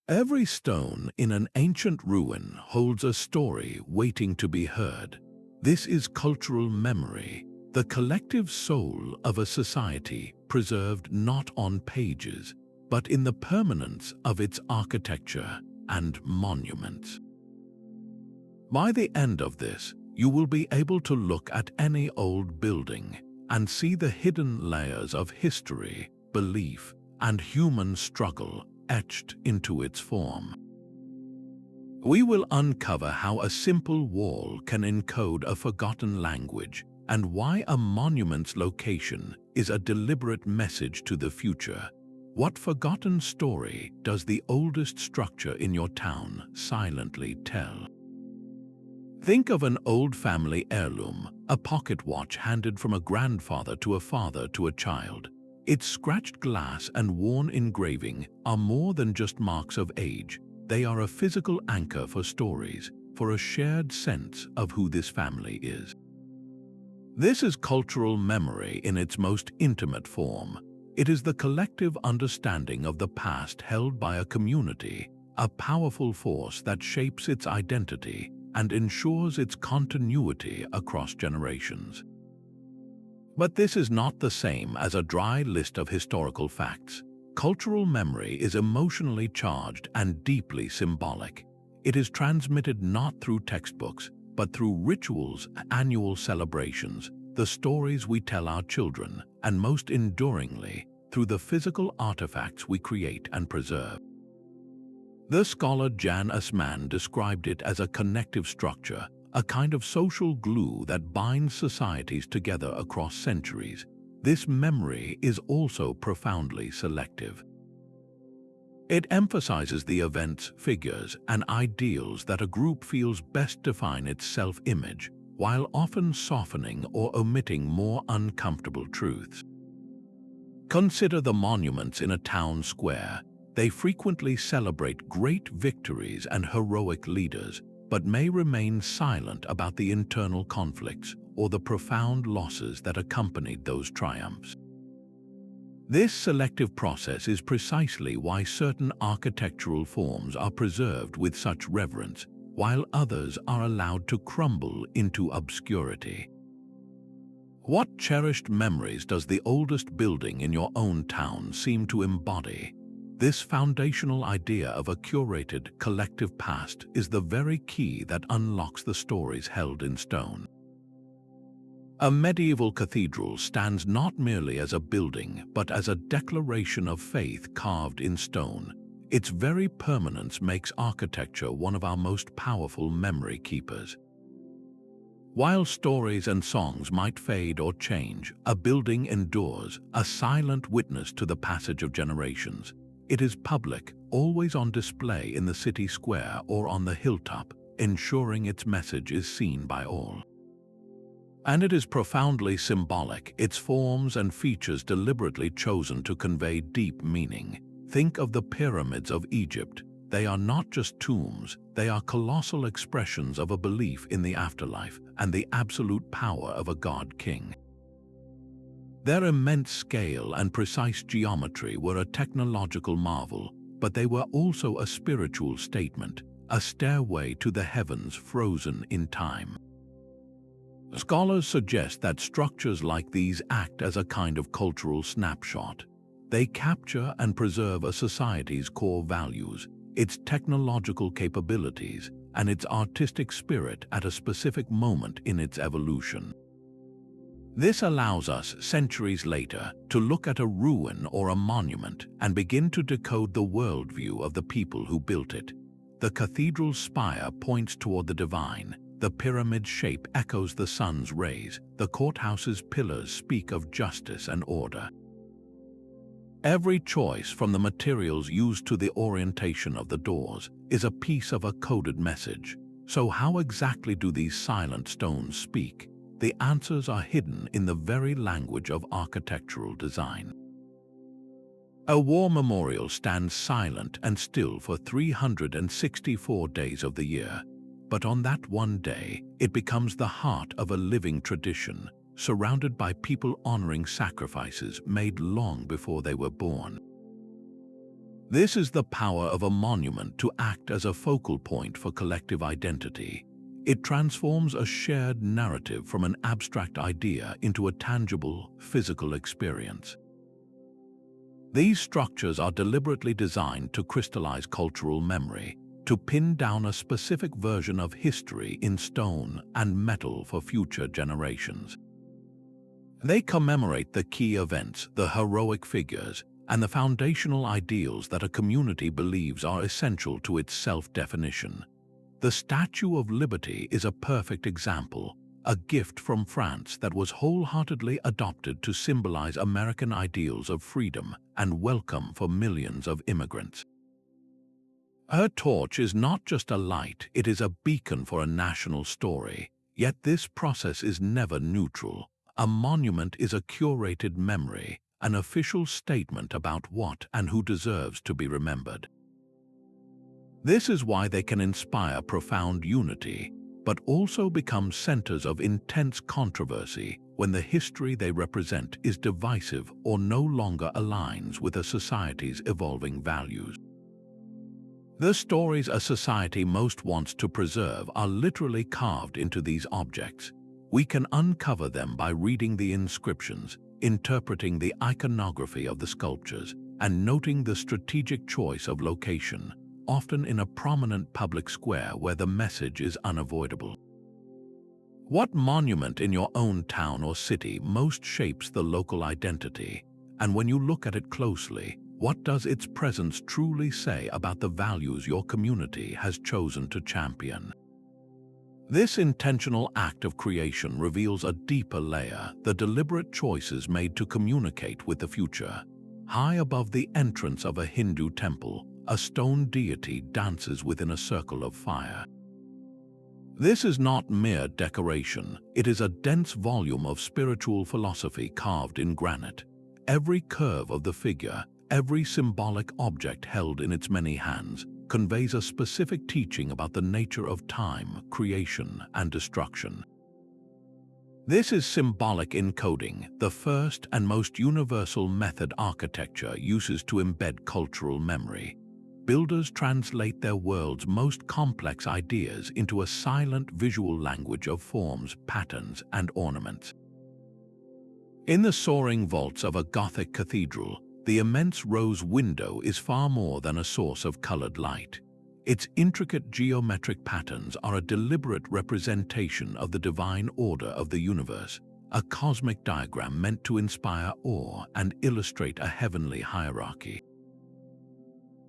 Every stone in an ancient ruin holds a story waiting to be heard. This is cultural memory, the collective soul of a society preserved not on pages, but in the permanence of its architecture and monuments. By the end of this, you will be able to look at any old building and see the hidden layers of history, belief, and human struggle etched into its form. We will uncover how a simple wall can encode a forgotten language and why a monument's location is a deliberate message to the future. What forgotten story does the oldest structure in your town silently tell? Think of an old family heirloom, a pocket watch handed from a grandfather to a father to a child. Its scratched glass and worn engraving are more than just marks of age. They are a physical anchor for stories, for a shared sense of who this family is. This is cultural memory in its most intimate form. It is the collective understanding of the past held by a community, a powerful force that shapes its identity and ensures its continuity across generations. But this is not the same as a dry list of historical facts. Cultural memory is emotionally charged and deeply symbolic. It is transmitted not through textbooks, but through rituals, annual celebrations, the stories we tell our children, and most enduringly, through the physical artifacts we create and preserve. The scholar Jan Assmann described it as a connective structure, a kind of social glue that binds societies together across centuries. This memory is also profoundly selective. It emphasizes the events, figures, and ideals that a group feels best define its self-image, while often softening or omitting more uncomfortable truths. Consider the monuments in a town square. They frequently celebrate great victories and heroic leaders, but may remain silent about the internal conflicts or the profound losses that accompanied those triumphs. This selective process is precisely why certain architectural forms are preserved with such reverence, while others are allowed to crumble into obscurity. What cherished memories does the oldest building in your own town seem to embody? This foundational idea of a curated, collective past is the very key that unlocks the stories held in stone. A medieval cathedral stands not merely as a building, but as a declaration of faith carved in stone. Its very permanence makes architecture one of our most powerful memory keepers. While stories and songs might fade or change, a building endures, a silent witness to the passage of generations. It is public, always on display in the city square or on the hilltop, ensuring its message is seen by all. And it is profoundly symbolic, its forms and features deliberately chosen to convey deep meaning. Think of the pyramids of Egypt. They are not just tombs, they are colossal expressions of a belief in the afterlife and the absolute power of a god-king. Their immense scale and precise geometry were a technological marvel, but they were also a spiritual statement, a stairway to the heavens frozen in time. Scholars suggest that structures like these act as a kind of cultural snapshot. They capture and preserve a society's core values, its technological capabilities, and its artistic spirit at a specific moment in its evolution. This allows us, centuries later, to look at a ruin or a monument and begin to decode the worldview of the people who built it. The cathedral's spire points toward the divine, the pyramid's shape echoes the sun's rays, the courthouse's pillars speak of justice and order. Every choice, from the materials used to the orientation of the doors, is a piece of a coded message. So how exactly do these silent stones speak? The answers are hidden in the very language of architectural design. A war memorial stands silent and still for 364 days of the year, but on that one day, it becomes the heart of a living tradition, surrounded by people honoring sacrifices made long before they were born. This is the power of a monument to act as a focal point for collective identity. It transforms a shared narrative from an abstract idea into a tangible, physical experience. These structures are deliberately designed to crystallize cultural memory, to pin down a specific version of history in stone and metal for future generations. They commemorate the key events, the heroic figures, and the foundational ideals that a community believes are essential to its self-definition. The Statue of Liberty is a perfect example, a gift from France that was wholeheartedly adopted to symbolize American ideals of freedom and welcome for millions of immigrants. Her torch is not just a light, it is a beacon for a national story. Yet this process is never neutral. A monument is a curated memory, an official statement about what and who deserves to be remembered. This is why they can inspire profound unity, but also become centers of intense controversy when the history they represent is divisive or no longer aligns with a society's evolving values. The stories a society most wants to preserve are literally carved into these objects. We can uncover them by reading the inscriptions, interpreting the iconography of the sculptures, and noting the strategic choice of location, often in a prominent public square where the message is unavoidable. What monument in your own town or city most shapes the local identity? And when you look at it closely, what does its presence truly say about the values your community has chosen to champion? This intentional act of creation reveals a deeper layer, the deliberate choices made to communicate with the future. High above the entrance of a Hindu temple, a stone deity dances within a circle of fire. This is not mere decoration, it is a dense volume of spiritual philosophy carved in granite. Every curve of the figure, every symbolic object held in its many hands, conveys a specific teaching about the nature of time, creation, and destruction. This is symbolic encoding, the first and most universal method architecture uses to embed cultural memory. Builders translate their world's most complex ideas into a silent visual language of forms, patterns, and ornaments. In the soaring vaults of a Gothic cathedral, the immense rose window is far more than a source of colored light. Its intricate geometric patterns are a deliberate representation of the divine order of the universe, a cosmic diagram meant to inspire awe and illustrate a heavenly hierarchy.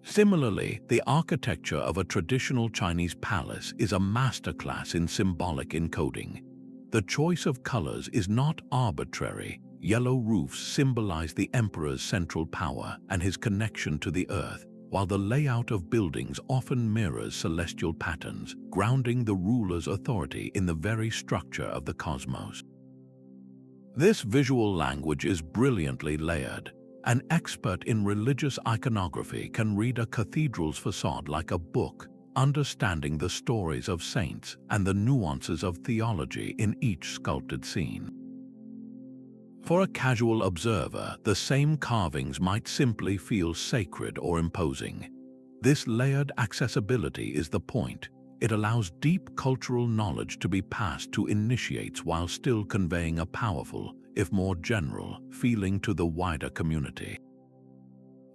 Similarly, the architecture of a traditional Chinese palace is a masterclass in symbolic encoding. The choice of colors is not arbitrary. Yellow roofs symbolize the emperor's central power and his connection to the earth, while the layout of buildings often mirrors celestial patterns, grounding the ruler's authority in the very structure of the cosmos. This visual language is brilliantly layered. An expert in religious iconography can read a cathedral's facade like a book, understanding the stories of saints and the nuances of theology in each sculpted scene. For a casual observer, the same carvings might simply feel sacred or imposing. This layered accessibility is the point. It allows deep cultural knowledge to be passed to initiates while still conveying a powerful, if more general, feeling to the wider community.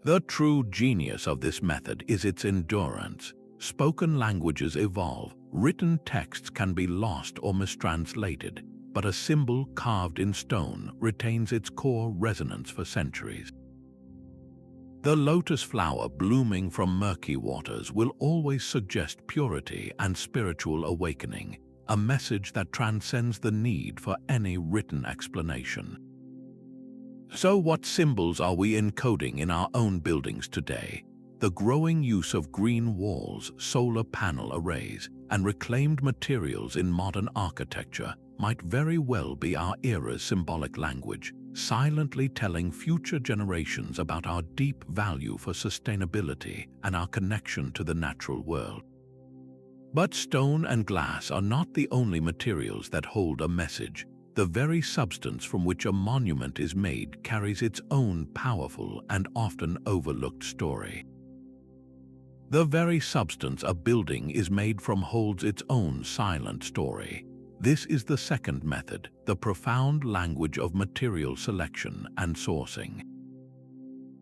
The true genius of this method is its endurance. Spoken languages evolve, written texts can be lost or mistranslated, but a symbol carved in stone retains its core resonance for centuries. The lotus flower blooming from murky waters will always suggest purity and spiritual awakening, a message that transcends the need for any written explanation. So what symbols are we encoding in our own buildings today? The growing use of green walls, solar panel arrays, and reclaimed materials in modern architecture might very well be our era's symbolic language, silently telling future generations about our deep value for sustainability and our connection to the natural world. But stone and glass are not the only materials that hold a message. The very substance from which a monument is made carries its own powerful and often overlooked story. The very substance a building is made from holds its own silent story. This is the second method, the profound language of material selection and sourcing.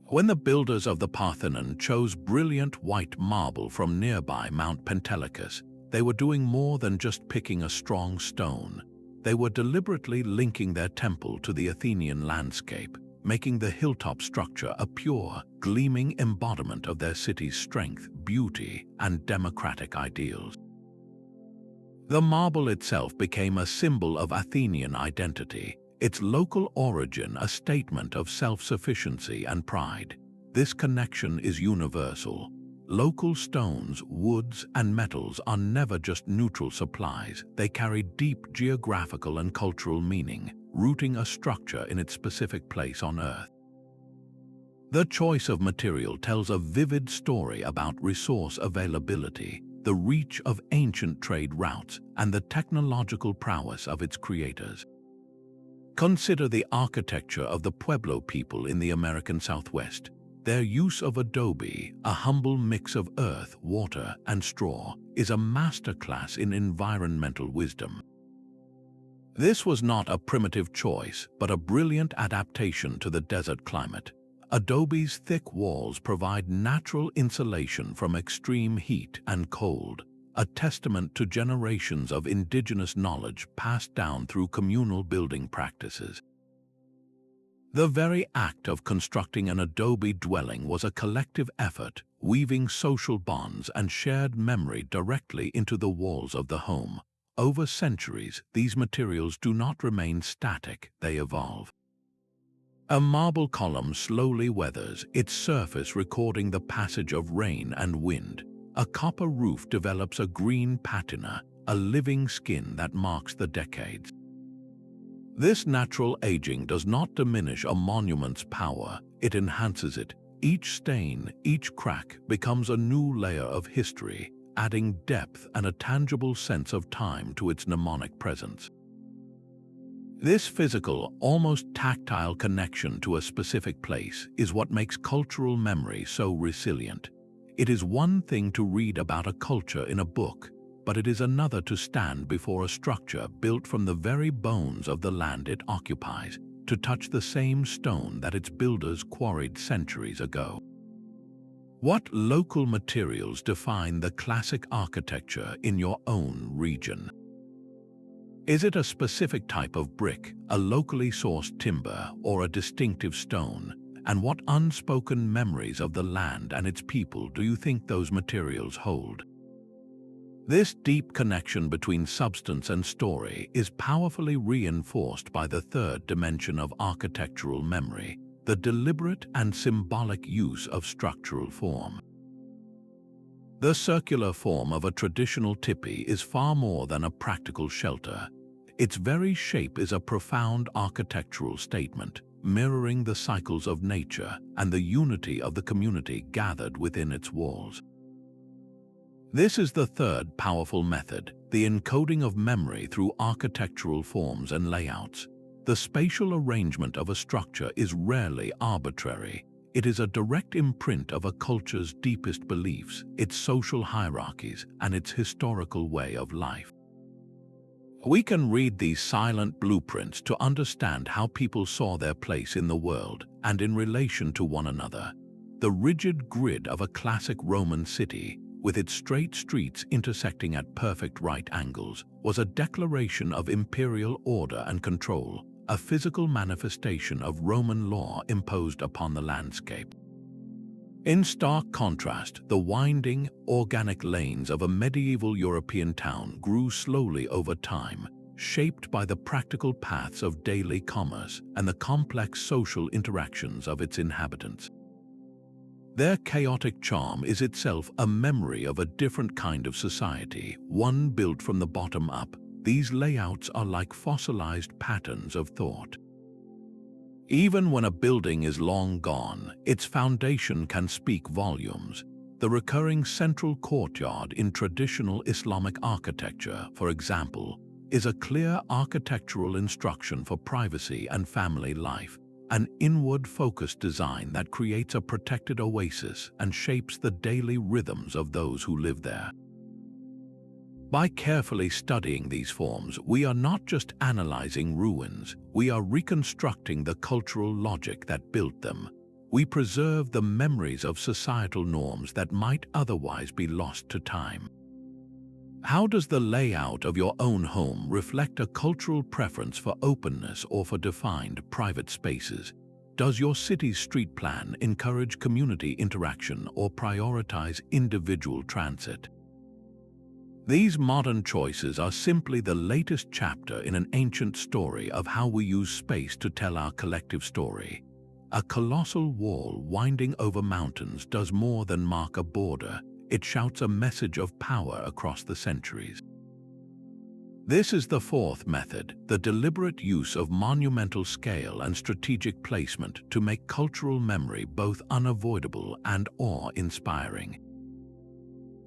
When the builders of the Parthenon chose brilliant white marble from nearby Mount Pentelicus, they were doing more than just picking a strong stone. They were deliberately linking their temple to the Athenian landscape, making the hilltop structure a pure, gleaming embodiment of their city's strength, beauty, and democratic ideals. The marble itself became a symbol of Athenian identity, its local origin a statement of self-sufficiency and pride. This connection is universal. Local stones, woods, and metals are never just neutral supplies. They carry deep geographical and cultural meaning, rooting a structure in its specific place on Earth. The choice of material tells a vivid story about resource availability, the reach of ancient trade routes, and the technological prowess of its creators. Consider the architecture of the Pueblo people in the American Southwest. Their use of adobe, a humble mix of earth, water, and straw, is a masterclass in environmental wisdom. This was not a primitive choice, but a brilliant adaptation to the desert climate. Adobe's thick walls provide natural insulation from extreme heat and cold, a testament to generations of indigenous knowledge passed down through communal building practices. The very act of constructing an adobe dwelling was a collective effort, weaving social bonds and shared memory directly into the walls of the home. Over centuries, these materials do not remain static, they evolve. A marble column slowly weathers, its surface recording the passage of rain and wind. A copper roof develops a green patina, a living skin that marks the decades. This natural aging does not diminish a monument's power, it enhances it. Each stain, each crack becomes a new layer of history, adding depth and a tangible sense of time to its mnemonic presence. This physical, almost tactile connection to a specific place is what makes cultural memory so resilient. It is one thing to read about a culture in a book, but it is another to stand before a structure built from the very bones of the land it occupies, to touch the same stone that its builders quarried centuries ago. What local materials define the classic architecture in your own region? Is it a specific type of brick, a locally sourced timber, or a distinctive stone? And what unspoken memories of the land and its people do you think those materials hold? This deep connection between substance and story is powerfully reinforced by the third dimension of architectural memory, the deliberate and symbolic use of structural form. The circular form of a traditional tipi is far more than a practical shelter. Its very shape is a profound architectural statement, mirroring the cycles of nature and the unity of the community gathered within its walls. This is the third powerful method, the encoding of memory through architectural forms and layouts. The spatial arrangement of a structure is rarely arbitrary. It is a direct imprint of a culture's deepest beliefs, its social hierarchies, and its historical way of life. We can read these silent blueprints to understand how people saw their place in the world and in relation to one another. The rigid grid of a classic Roman city, with its straight streets intersecting at perfect right angles, was a declaration of imperial order and control, a physical manifestation of Roman law imposed upon the landscape. In stark contrast, the winding, organic lanes of a medieval European town grew slowly over time, shaped by the practical paths of daily commerce and the complex social interactions of its inhabitants. Their chaotic charm is itself a memory of a different kind of society, one built from the bottom up. These layouts are like fossilized patterns of thought. Even when a building is long gone, its foundation can speak volumes. The recurring central courtyard in traditional Islamic architecture, for example, is a clear architectural instruction for privacy and family life. an inward-focused design that creates a protected oasis and shapes the daily rhythms of those who live there. By carefully studying these forms, we are not just analyzing ruins, we are reconstructing the cultural logic that built them. We preserve the memories of societal norms that might otherwise be lost to time. How does the layout of your own home reflect a cultural preference for openness or for defined private spaces? Does your city's street plan encourage community interaction or prioritize individual transit? These modern choices are simply the latest chapter in an ancient story of how we use space to tell our collective story. A colossal wall winding over mountains does more than mark a border. It shouts a message of power across the centuries. This is the fourth method, the deliberate use of monumental scale and strategic placement to make cultural memory both unavoidable and awe-inspiring.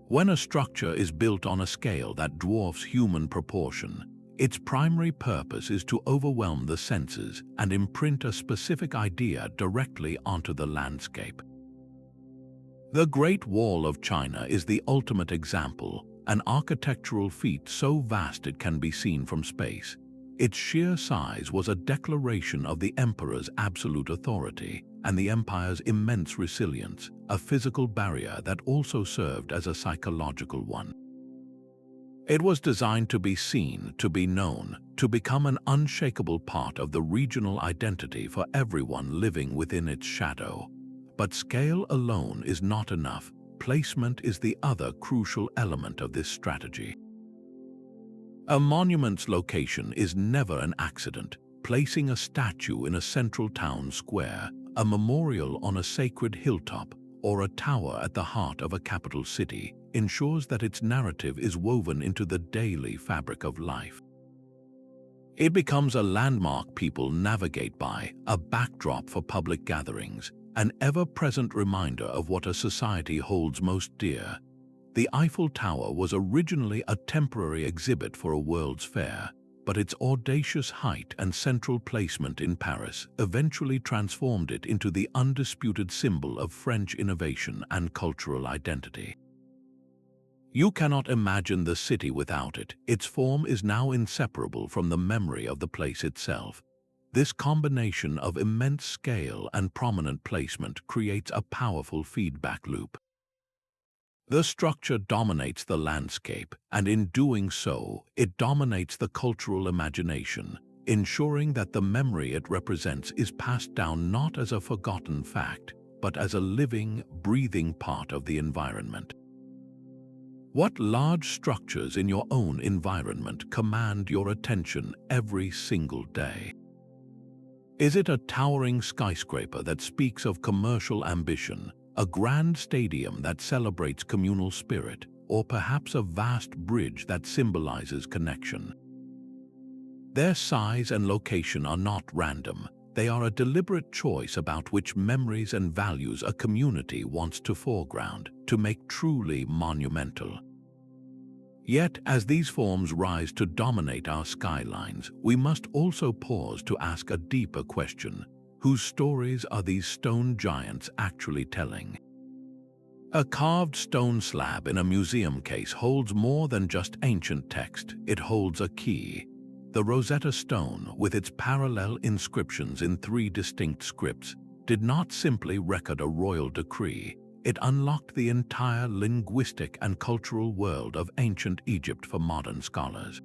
When a structure is built on a scale that dwarfs human proportion, its primary purpose is to overwhelm the senses and imprint a specific idea directly onto the landscape. The Great Wall of China is the ultimate example, an architectural feat so vast it can be seen from space. Its sheer size was a declaration of the emperor's absolute authority and the empire's immense resilience, a physical barrier that also served as a psychological one. It was designed to be seen, to be known, to become an unshakable part of the regional identity for everyone living within its shadow. But scale alone is not enough. Placement is the other crucial element of this strategy. A monument's location is never an accident. Placing a statue in a central town square, a memorial on a sacred hilltop, or a tower at the heart of a capital city ensures that its narrative is woven into the daily fabric of life. It becomes a landmark people navigate by, a backdrop for public gatherings, an ever-present reminder of what a society holds most dear. The Eiffel Tower was originally a temporary exhibit for a World's Fair, but its audacious height and central placement in Paris eventually transformed it into the undisputed symbol of French innovation and cultural identity. You cannot imagine the city without it. Its form is now inseparable from the memory of the place itself. This combination of immense scale and prominent placement creates a powerful feedback loop. The structure dominates the landscape, and in doing so, it dominates the cultural imagination, ensuring that the memory it represents is passed down not as a forgotten fact, but as a living, breathing part of the environment. What large structures in your own environment command your attention every single day? Is it a towering skyscraper that speaks of commercial ambition, a grand stadium that celebrates communal spirit, or perhaps a vast bridge that symbolizes connection? Their size and location are not random. They are a deliberate choice about which memories and values a community wants to foreground, to make truly monumental. Yet, as these forms rise to dominate our skylines, we must also pause to ask a deeper question. Whose stories are these stone giants actually telling? A carved stone slab in a museum case holds more than just ancient text. It holds a key. The Rosetta Stone, with its parallel inscriptions in 3 distinct scripts, did not simply record a royal decree. It unlocked the entire linguistic and cultural world of ancient Egypt for modern scholars.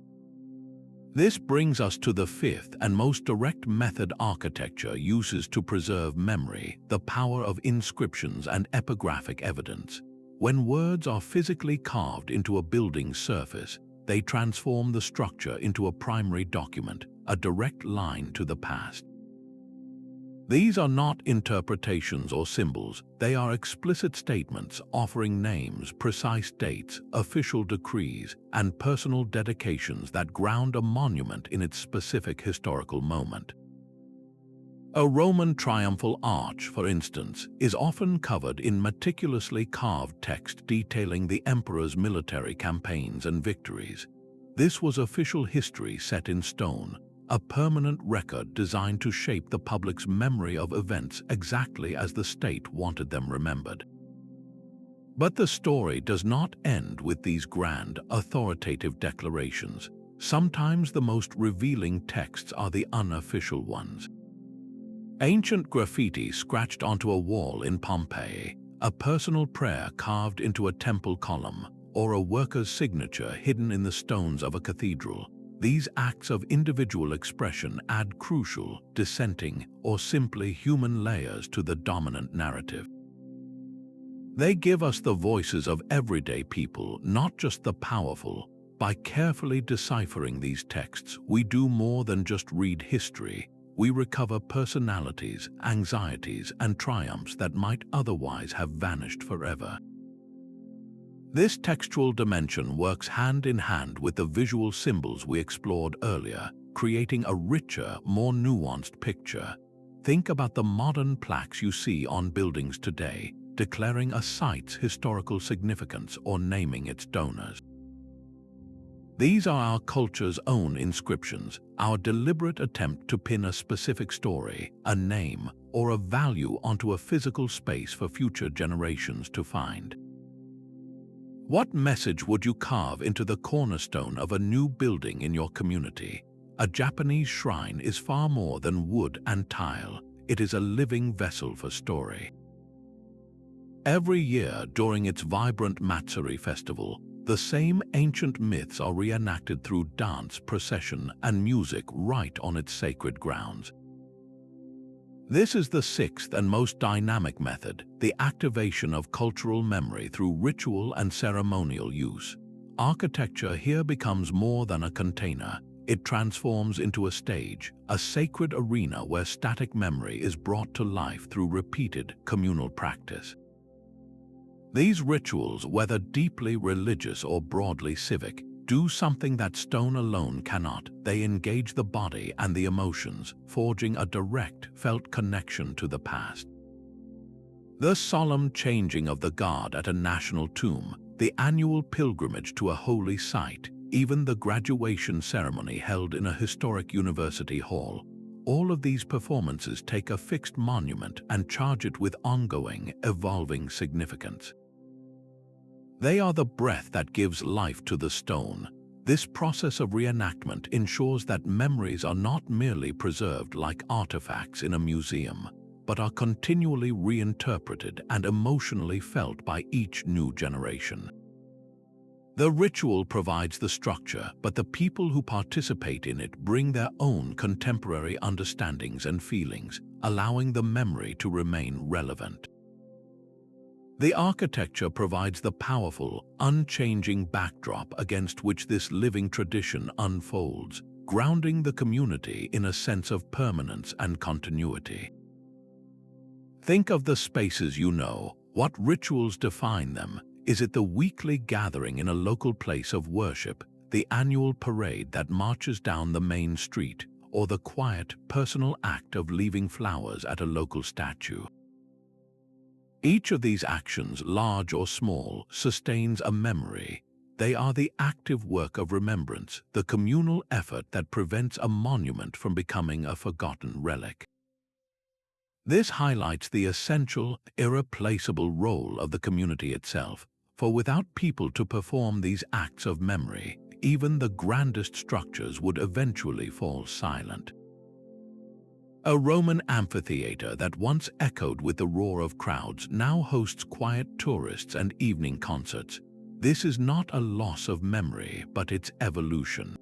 This brings us to the fifth and most direct method architecture uses to preserve memory, the power of inscriptions and epigraphic evidence. When words are physically carved into a building's surface, they transform the structure into a primary document, a direct line to the past. These are not interpretations or symbols, they are explicit statements offering names, precise dates, official decrees, and personal dedications that ground a monument in its specific historical moment. A Roman triumphal arch, for instance, is often covered in meticulously carved text detailing the emperor's military campaigns and victories. This was official history set in stone, a permanent record designed to shape the public's memory of events exactly as the state wanted them remembered. But the story does not end with these grand, authoritative declarations. Sometimes the most revealing texts are the unofficial ones. Ancient graffiti scratched onto a wall in Pompeii, a personal prayer carved into a temple column, or a worker's signature hidden in the stones of a cathedral. These acts of individual expression add crucial, dissenting, or simply human layers to the dominant narrative. They give us the voices of everyday people, not just the powerful. By carefully deciphering these texts, we do more than just read history. We recover personalities, anxieties, and triumphs that might otherwise have vanished forever. This textual dimension works hand in hand with the visual symbols we explored earlier, creating a richer, more nuanced picture. Think about the modern plaques you see on buildings today, declaring a site's historical significance or naming its donors. These are our culture's own inscriptions, our deliberate attempt to pin a specific story, a name, or a value onto a physical space for future generations to find. What message would you carve into the cornerstone of a new building in your community? A Japanese shrine is far more than wood and tile. It is a living vessel for story. Every year during its vibrant Matsuri festival, the same ancient myths are reenacted through dance, procession, and music right on its sacred grounds. This is the sixth and most dynamic method, the activation of cultural memory through ritual and ceremonial use. Architecture here becomes more than a container. It transforms into a stage, a sacred arena where static memory is brought to life through repeated communal practice. These rituals, whether deeply religious or broadly civic, do something that stone alone cannot. They engage the body and the emotions, forging a direct, felt connection to the past. The solemn changing of the guard at a national tomb, the annual pilgrimage to a holy site, even the graduation ceremony held in a historic university hall, all of these performances take a fixed monument and charge it with ongoing, evolving significance. They are the breath that gives life to the stone. This process of reenactment ensures that memories are not merely preserved like artifacts in a museum, but are continually reinterpreted and emotionally felt by each new generation. The ritual provides the structure, but the people who participate in it bring their own contemporary understandings and feelings, allowing the memory to remain relevant. The architecture provides the powerful, unchanging backdrop against which this living tradition unfolds, grounding the community in a sense of permanence and continuity. Think of the spaces you know. What rituals define them? Is it the weekly gathering in a local place of worship, the annual parade that marches down the main street, or the quiet, personal act of leaving flowers at a local statue? Each of these actions, large or small, sustains a memory. They are the active work of remembrance, the communal effort that prevents a monument from becoming a forgotten relic. This highlights the essential, irreplaceable role of the community itself, for without people to perform these acts of memory, even the grandest structures would eventually fall silent. A Roman amphitheater that once echoed with the roar of crowds now hosts quiet tourists and evening concerts. This is not a loss of memory, but its evolution.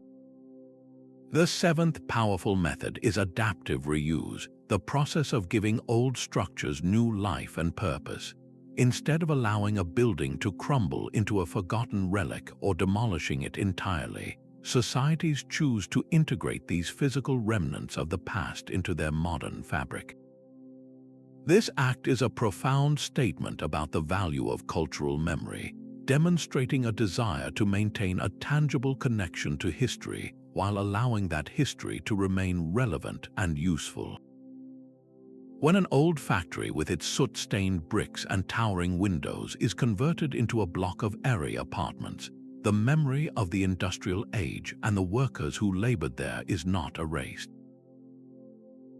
The seventh powerful method is adaptive reuse, the process of giving old structures new life and purpose. Instead of allowing a building to crumble into a forgotten relic or demolishing it entirely, societies choose to integrate these physical remnants of the past into their modern fabric. This act is a profound statement about the value of cultural memory, demonstrating a desire to maintain a tangible connection to history while allowing that history to remain relevant and useful. When an old factory with its soot-stained bricks and towering windows is converted into a block of airy apartments, the memory of the industrial age and the workers who labored there is not erased.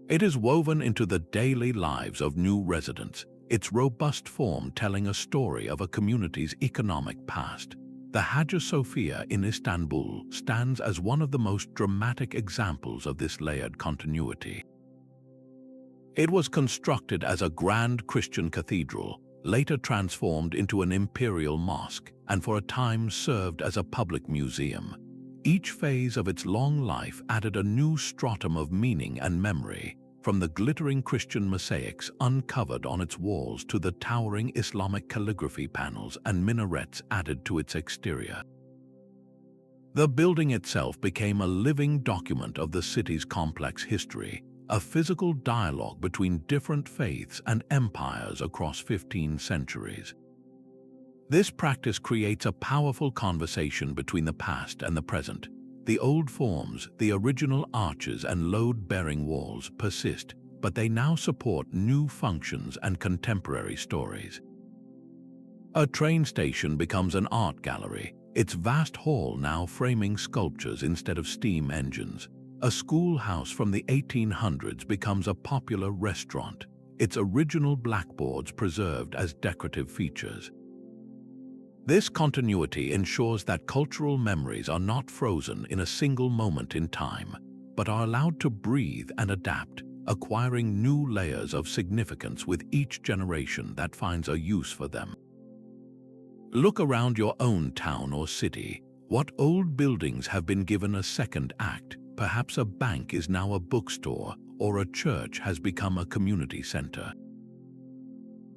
It is woven into the daily lives of new residents, its robust form telling a story of a community's economic past. The Hagia Sophia in Istanbul stands as one of the most dramatic examples of this layered continuity. It was constructed as a grand Christian cathedral, later transformed into an imperial mosque, and for a time served as a public museum. Each phase of its long life added a new stratum of meaning and memory, from the glittering Christian mosaics uncovered on its walls to the towering Islamic calligraphy panels and minarets added to its exterior. The building itself became a living document of the city's complex history, a physical dialogue between different faiths and empires across 15 centuries. This practice creates a powerful conversation between the past and the present. The old forms, the original arches and load-bearing walls persist, but they now support new functions and contemporary stories. A train station becomes an art gallery, its vast hall now framing sculptures instead of steam engines. A schoolhouse from the 1800s becomes a popular restaurant, its original blackboards preserved as decorative features. This continuity ensures that cultural memories are not frozen in a single moment in time, but are allowed to breathe and adapt, acquiring new layers of significance with each generation that finds a use for them. Look around your own town or city. What old buildings have been given a second act? Perhaps a bank is now a bookstore, or a church has become a community center.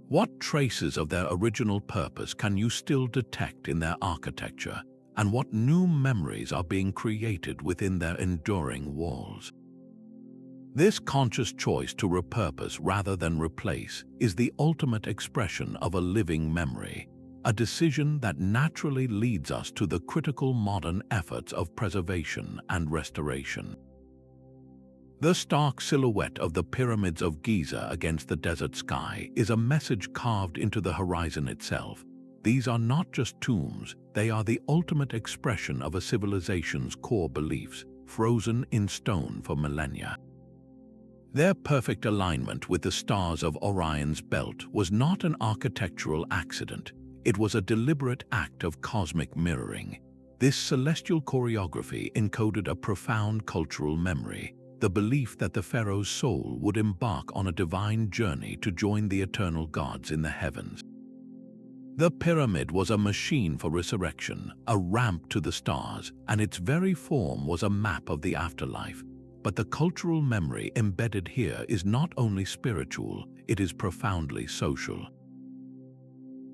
What traces of their original purpose can you still detect in their architecture, and what new memories are being created within their enduring walls? This conscious choice to repurpose rather than replace is the ultimate expression of a living memory, a decision that naturally leads us to the critical modern efforts of preservation and restoration. The stark silhouette of the pyramids of Giza against the desert sky is a message carved into the horizon itself. These are not just tombs, they are the ultimate expression of a civilization's core beliefs, frozen in stone for millennia. Their perfect alignment with the stars of Orion's belt was not an architectural accident. It was a deliberate act of cosmic mirroring. This celestial choreography encoded a profound cultural memory, the belief that the pharaoh's soul would embark on a divine journey to join the eternal gods in the heavens. The pyramid was a machine for resurrection, a ramp to the stars, and its very form was a map of the afterlife. But the cultural memory embedded here is not only spiritual, it is profoundly social.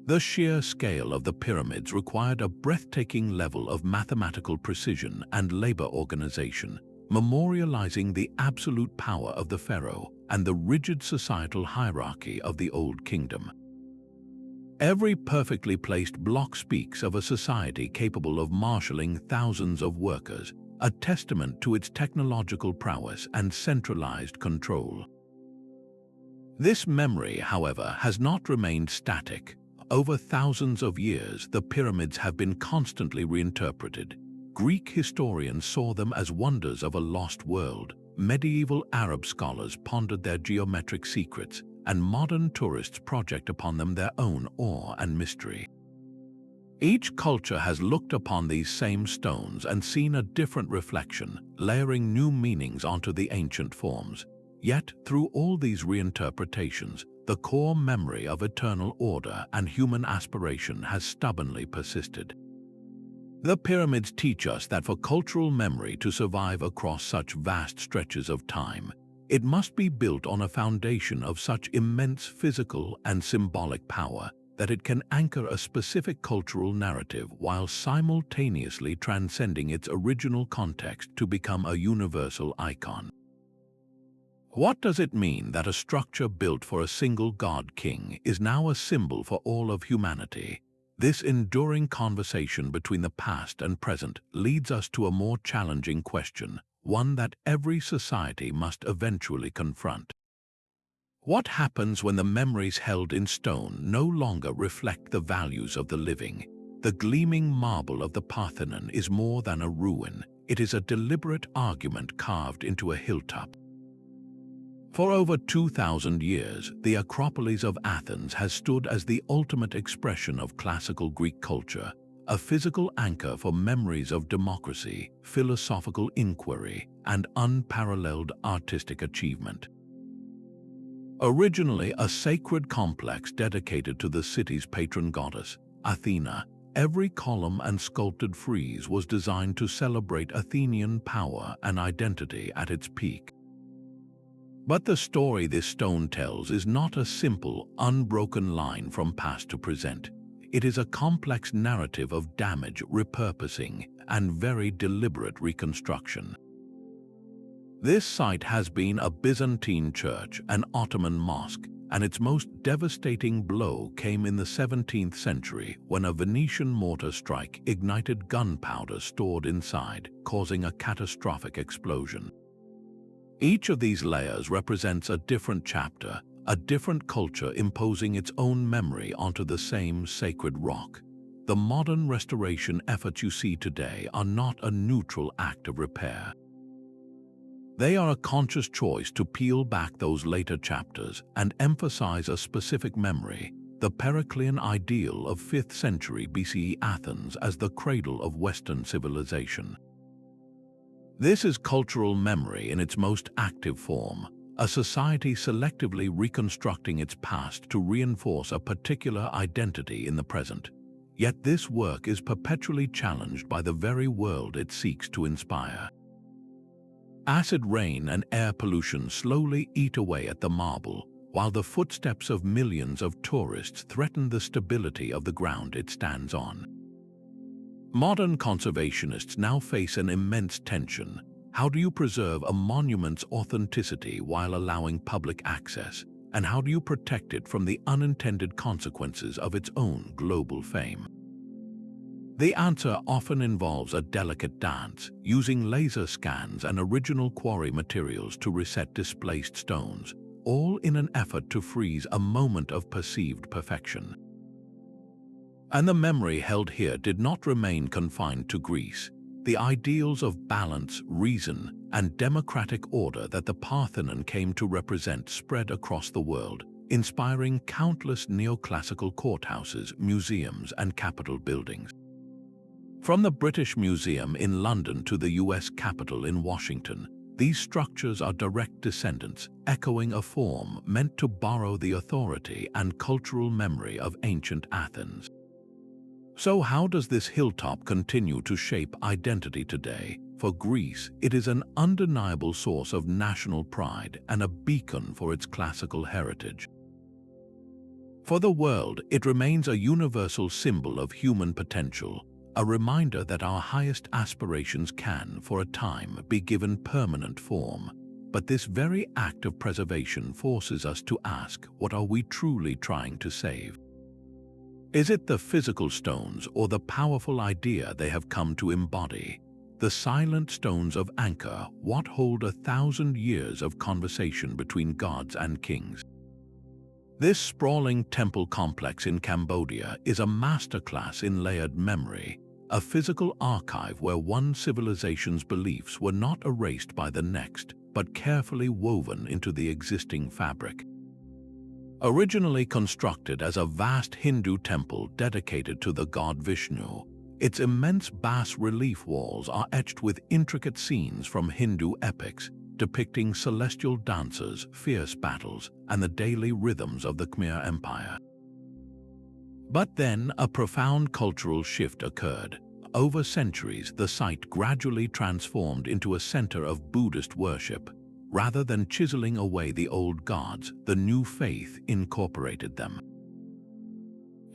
The sheer scale of the pyramids required a breathtaking level of mathematical precision and labor organization, memorializing the absolute power of the pharaoh and the rigid societal hierarchy of the Old Kingdom. Every perfectly placed block speaks of a society capable of marshalling thousands of workers, a testament to its technological prowess and centralized control. This memory, however, has not remained static. Over thousands of years, the pyramids have been constantly reinterpreted. Greek historians saw them as wonders of a lost world, medieval Arab scholars pondered their geometric secrets, and modern tourists project upon them their own awe and mystery. Each culture has looked upon these same stones and seen a different reflection, layering new meanings onto the ancient forms. Yet, through all these reinterpretations, the core memory of eternal order and human aspiration has stubbornly persisted. The pyramids teach us that for cultural memory to survive across such vast stretches of time, it must be built on a foundation of such immense physical and symbolic power that it can anchor a specific cultural narrative while simultaneously transcending its original context to become a universal icon. What does it mean that a structure built for a single god-king is now a symbol for all of humanity? This enduring conversation between the past and present leads us to a more challenging question, one that every society must eventually confront. What happens when the memories held in stone no longer reflect the values of the living? The gleaming marble of the Parthenon is more than a ruin. It is a deliberate argument carved into a hilltop. For over 2,000 years, the Acropolis of Athens has stood as the ultimate expression of classical Greek culture, a physical anchor for memories of democracy, philosophical inquiry, and unparalleled artistic achievement. Originally a sacred complex dedicated to the city's patron goddess, Athena, every column and sculpted frieze was designed to celebrate Athenian power and identity at its peak. But the story this stone tells is not a simple, unbroken line from past to present. It is a complex narrative of damage, repurposing, and very deliberate reconstruction. This site has been a Byzantine church, an Ottoman mosque, and its most devastating blow came in the 17th century when a Venetian mortar strike ignited gunpowder stored inside, causing a catastrophic explosion. Each of these layers represents a different chapter, a different culture imposing its own memory onto the same sacred rock. The modern restoration efforts you see today are not a neutral act of repair. They are a conscious choice to peel back those later chapters and emphasize a specific memory, the Periclean ideal of 5th century BCE Athens as the cradle of Western civilization. This is cultural memory in its most active form, a society selectively reconstructing its past to reinforce a particular identity in the present. Yet this work is perpetually challenged by the very world it seeks to inspire. Acid rain and air pollution slowly eat away at the marble, while the footsteps of millions of tourists threaten the stability of the ground it stands on. Modern conservationists now face an immense tension. How do you preserve a monument's authenticity while allowing public access? And how do you protect it from the unintended consequences of its own global fame? The answer often involves a delicate dance, using laser scans and original quarry materials to reset displaced stones, all in an effort to freeze a moment of perceived perfection. And the memory held here did not remain confined to Greece. The ideals of balance, reason, and democratic order that the Parthenon came to represent spread across the world, inspiring countless neoclassical courthouses, museums, and capitol buildings. From the British Museum in London to the US Capitol in Washington, these structures are direct descendants, echoing a form meant to borrow the authority and cultural memory of ancient Athens. So how does this hilltop continue to shape identity today? For Greece, it is an undeniable source of national pride and a beacon for its classical heritage. For the world, it remains a universal symbol of human potential, a reminder that our highest aspirations can, for a time, be given permanent form. But this very act of preservation forces us to ask, what are we truly trying to save? Is it the physical stones or the powerful idea they have come to embody? The silent stones of Angkor Wat hold 1,000 years of conversation between gods and kings. This sprawling temple complex in Cambodia is a masterclass in layered memory, a physical archive where one civilization's beliefs were not erased by the next, but carefully woven into the existing fabric. Originally constructed as a vast Hindu temple dedicated to the god Vishnu, its immense bas-relief walls are etched with intricate scenes from Hindu epics, depicting celestial dances, fierce battles, and the daily rhythms of the Khmer Empire. But then a profound cultural shift occurred. Over centuries, the site gradually transformed into a center of Buddhist worship. Rather than chiseling away the old gods, the new faith incorporated them.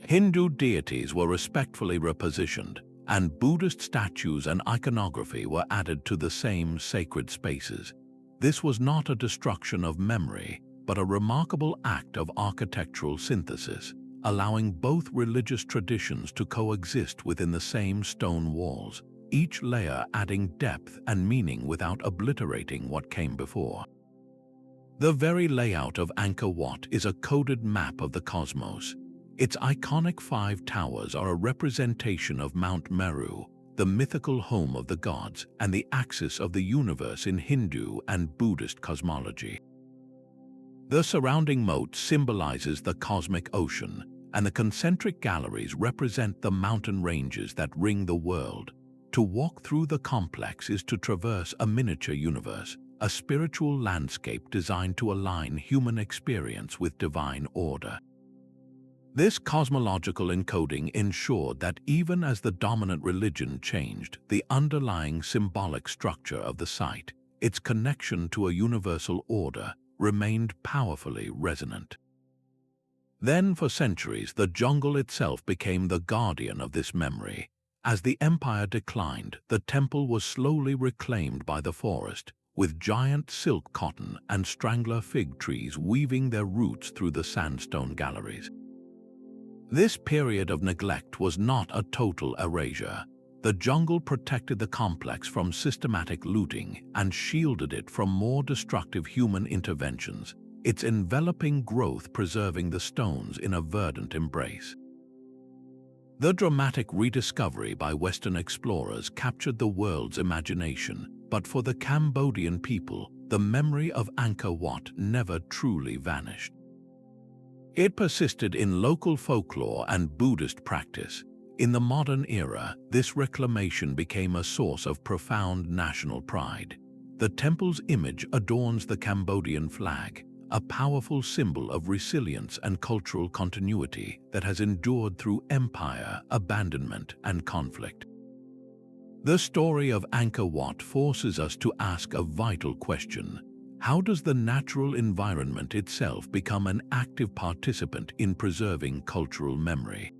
Hindu deities were respectfully repositioned, and Buddhist statues and iconography were added to the same sacred spaces. This was not a destruction of memory, but a remarkable act of architectural synthesis, allowing both religious traditions to coexist within the same stone walls, each layer adding depth and meaning without obliterating what came before. The very layout of Angkor Wat is a coded map of the cosmos. Its iconic 5 towers are a representation of Mount Meru, the mythical home of the gods and the axis of the universe in Hindu and Buddhist cosmology. The surrounding moat symbolizes the cosmic ocean, and the concentric galleries represent the mountain ranges that ring the world. To walk through the complex is to traverse a miniature universe, a spiritual landscape designed to align human experience with divine order. This cosmological encoding ensured that even as the dominant religion changed, the underlying symbolic structure of the site, its connection to a universal order, remained powerfully resonant. Then, for centuries, the jungle itself became the guardian of this memory. As the empire declined, the temple was slowly reclaimed by the forest, with giant silk cotton and strangler fig trees weaving their roots through the sandstone galleries. This period of neglect was not a total erasure. The jungle protected the complex from systematic looting and shielded it from more destructive human interventions, its enveloping growth preserving the stones in a verdant embrace. The dramatic rediscovery by Western explorers captured the world's imagination, but for the Cambodian people, the memory of Angkor Wat never truly vanished. It persisted in local folklore and Buddhist practice. In the modern era, this reclamation became a source of profound national pride. The temple's image adorns the Cambodian flag, a powerful symbol of resilience and cultural continuity that has endured through empire, abandonment, and conflict. The story of Angkor Wat forces us to ask a vital question. How does the natural environment itself become an active participant in preserving cultural memory?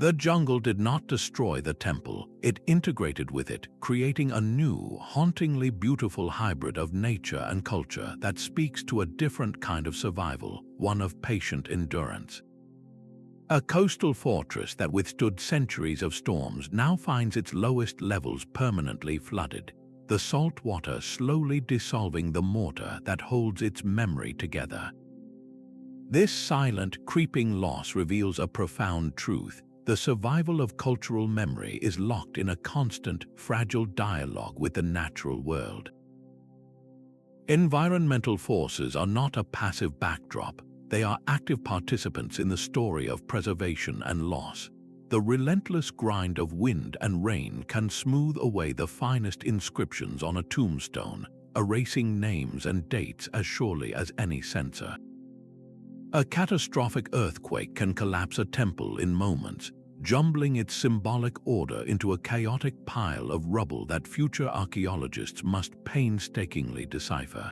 The jungle did not destroy the temple, it integrated with it, creating a new, hauntingly beautiful hybrid of nature and culture that speaks to a different kind of survival, one of patient endurance. A coastal fortress that withstood centuries of storms now finds its lowest levels permanently flooded, the salt water slowly dissolving the mortar that holds its memory together. This silent, creeping loss reveals a profound truth. The survival of cultural memory is locked in a constant, fragile dialogue with the natural world. Environmental forces are not a passive backdrop, they are active participants in the story of preservation and loss. The relentless grind of wind and rain can smooth away the finest inscriptions on a tombstone, erasing names and dates as surely as any censor. A catastrophic earthquake can collapse a temple in moments, jumbling its symbolic order into a chaotic pile of rubble that future archaeologists must painstakingly decipher.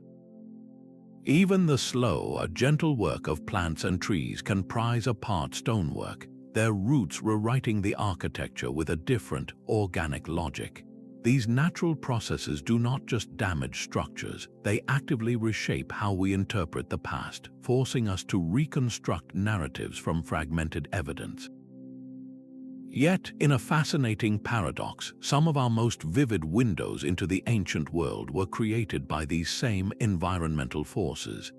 Even the slow, gentle work of plants and trees can prise apart stonework, their roots rewriting the architecture with a different, organic logic. These natural processes do not just damage structures, they actively reshape how we interpret the past, forcing us to reconstruct narratives from fragmented evidence. Yet, in a fascinating paradox, some of our most vivid windows into the ancient world were created by these same environmental forces.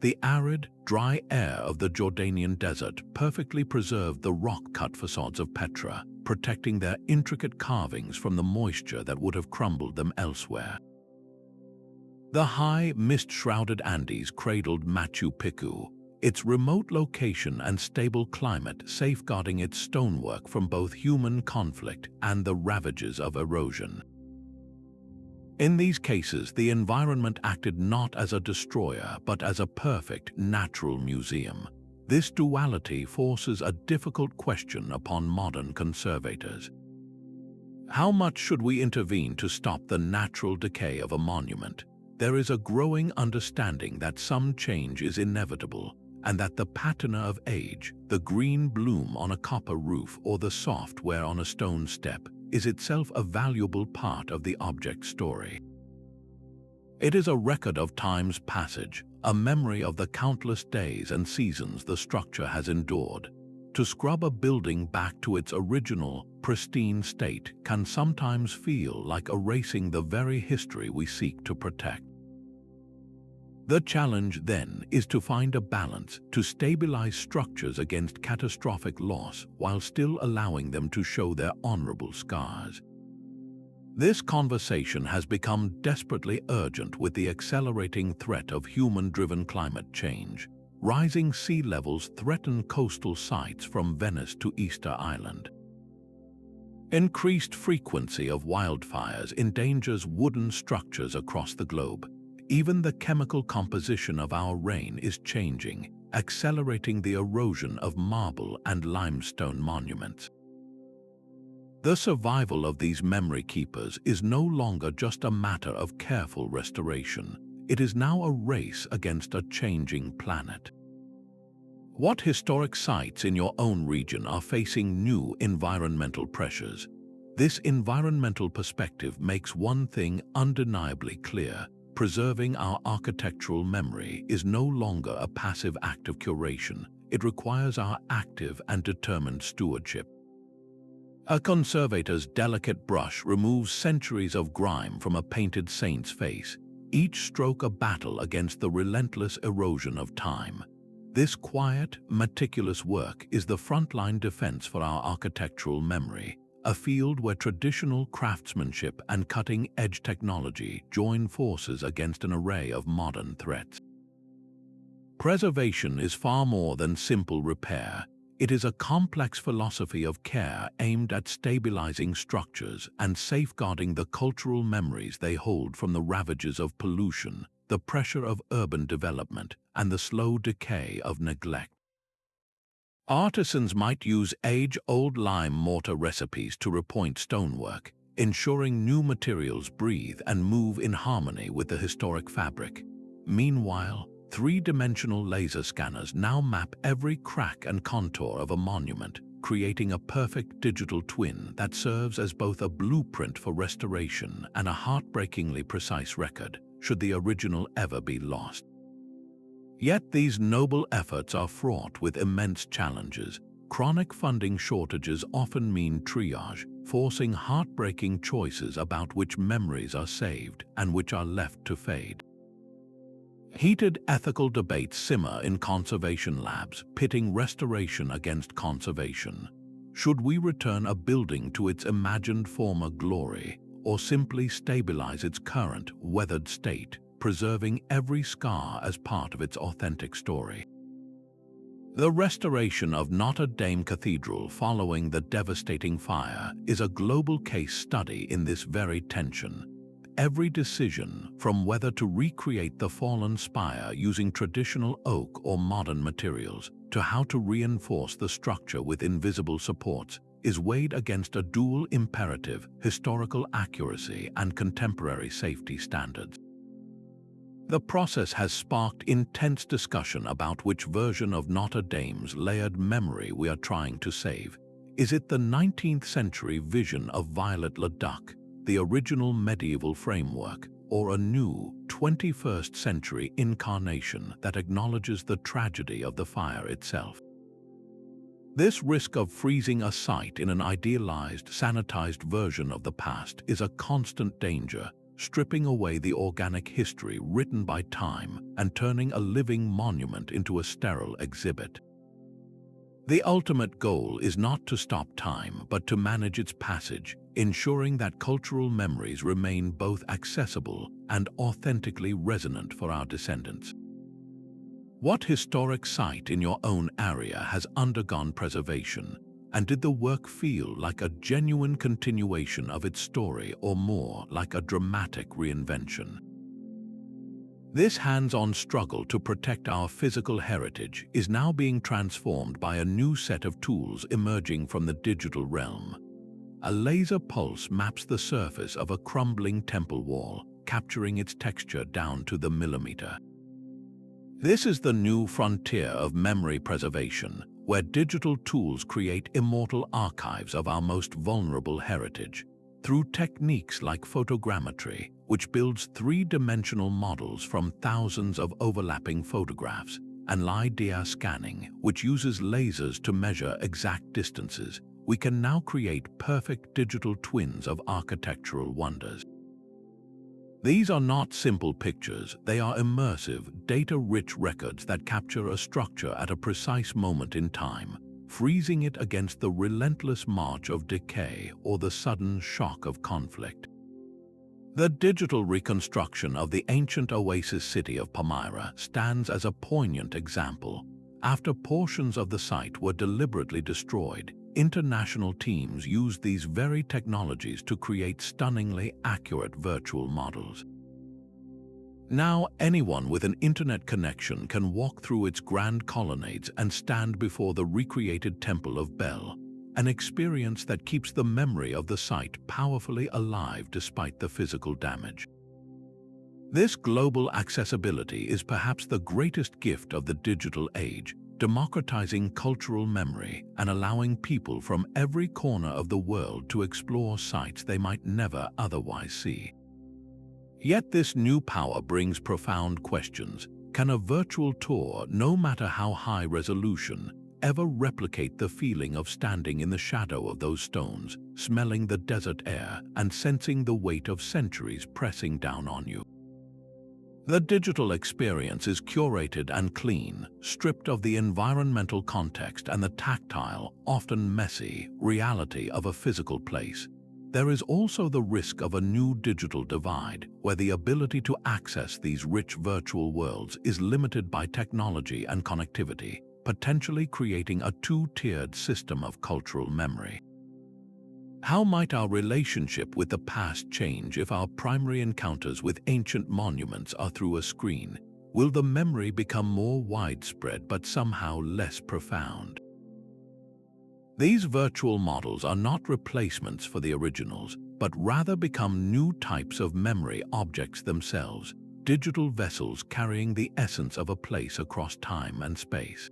The arid, dry air of the Jordanian desert perfectly preserved the rock-cut facades of Petra, protecting their intricate carvings from the moisture that would have crumbled them elsewhere. The high, mist-shrouded Andes cradled Machu Picchu, its remote location and stable climate safeguarding its stonework from both human conflict and the ravages of erosion. In these cases, the environment acted not as a destroyer but as a perfect natural museum. This duality forces a difficult question upon modern conservators. How much should we intervene to stop the natural decay of a monument? There is a growing understanding that some change is inevitable, and that the patina of age, the green bloom on a copper roof or the soft wear on a stone step, is itself a valuable part of the object's story. It is a record of time's passage, a memory of the countless days and seasons the structure has endured. To scrub a building back to its original, pristine state can sometimes feel like erasing the very history we seek to protect. The challenge then is to find a balance to stabilize structures against catastrophic loss while still allowing them to show their honorable scars. This conversation has become desperately urgent with the accelerating threat of human-driven climate change. Rising sea levels threaten coastal sites from Venice to Easter Island. Increased frequency of wildfires endangers wooden structures across the globe. Even the chemical composition of our rain is changing, accelerating the erosion of marble and limestone monuments. The survival of these memory keepers is no longer just a matter of careful restoration. It is now a race against a changing planet. What historic sites in your own region are facing new environmental pressures? This environmental perspective makes one thing undeniably clear. Preserving our architectural memory is no longer a passive act of curation. It requires our active and determined stewardship. A conservator's delicate brush removes centuries of grime from a painted saint's face, each stroke a battle against the relentless erosion of time. This quiet, meticulous work is the frontline defense for our architectural memory, a field where traditional craftsmanship and cutting-edge technology join forces against an array of modern threats. Preservation is far more than simple repair. It is a complex philosophy of care aimed at stabilizing structures and safeguarding the cultural memories they hold from the ravages of pollution, the pressure of urban development, and the slow decay of neglect. Artisans might use age-old lime mortar recipes to repoint stonework, ensuring new materials breathe and move in harmony with the historic fabric. Meanwhile, three-dimensional laser scanners now map every crack and contour of a monument, creating a perfect digital twin that serves as both a blueprint for restoration and a heartbreakingly precise record, should the original ever be lost. Yet these noble efforts are fraught with immense challenges. Chronic funding shortages often mean triage, forcing heartbreaking choices about which memories are saved and which are left to fade. Heated ethical debates simmer in conservation labs, pitting restoration against conservation. Should we return a building to its imagined former glory, or simply stabilize its current, weathered state, preserving every scar as part of its authentic story? The restoration of Notre Dame Cathedral following the devastating fire is a global case study in this very tension. Every decision, from whether to recreate the fallen spire using traditional oak or modern materials, to how to reinforce the structure with invisible supports, is weighed against a dual imperative: historical accuracy and contemporary safety standards. The process has sparked intense discussion about which version of Notre Dame's layered memory we are trying to save. Is it the 19th century vision of Viollet-le-Duc, the original medieval framework, or a new 21st century incarnation that acknowledges the tragedy of the fire itself? This risk of freezing a site in an idealized, sanitized version of the past is a constant danger, stripping away the organic history written by time and turning a living monument into a sterile exhibit. The ultimate goal is not to stop time, but to manage its passage, ensuring that cultural memories remain both accessible and authentically resonant for our descendants. What historic site in your own area has undergone preservation, and did the work feel like a genuine continuation of its story or more like a dramatic reinvention? This hands-on struggle to protect our physical heritage is now being transformed by a new set of tools emerging from the digital realm. A laser pulse maps the surface of a crumbling temple wall, capturing its texture down to the millimeter. This is the new frontier of memory preservation, where digital tools create immortal archives of our most vulnerable heritage. Through techniques like photogrammetry, which builds three-dimensional models from thousands of overlapping photographs, and LiDAR scanning, which uses lasers to measure exact distances, we can now create perfect digital twins of architectural wonders. These are not simple pictures, they are immersive, data-rich records that capture a structure at a precise moment in time, freezing it against the relentless march of decay or the sudden shock of conflict. The digital reconstruction of the ancient oasis city of Palmyra stands as a poignant example. After portions of the site were deliberately destroyed, international teams used these very technologies to create stunningly accurate virtual models. Now, anyone with an internet connection can walk through its grand colonnades and stand before the recreated Temple of Bel, an experience that keeps the memory of the site powerfully alive despite the physical damage. This global accessibility is perhaps the greatest gift of the digital age, democratizing cultural memory and allowing people from every corner of the world to explore sites they might never otherwise see. Yet this new power brings profound questions. Can a virtual tour, no matter how high resolution, ever replicate the feeling of standing in the shadow of those stones, smelling the desert air and sensing the weight of centuries pressing down on you? The digital experience is curated and clean, stripped of the environmental context and the tactile, often messy, reality of a physical place. There is also the risk of a new digital divide, where the ability to access these rich virtual worlds is limited by technology and connectivity, potentially creating a two-tiered system of cultural memory. How might our relationship with the past change if our primary encounters with ancient monuments are through a screen? Will the memory become more widespread but somehow less profound? These virtual models are not replacements for the originals, but rather become new types of memory objects themselves, digital vessels carrying the essence of a place across time and space.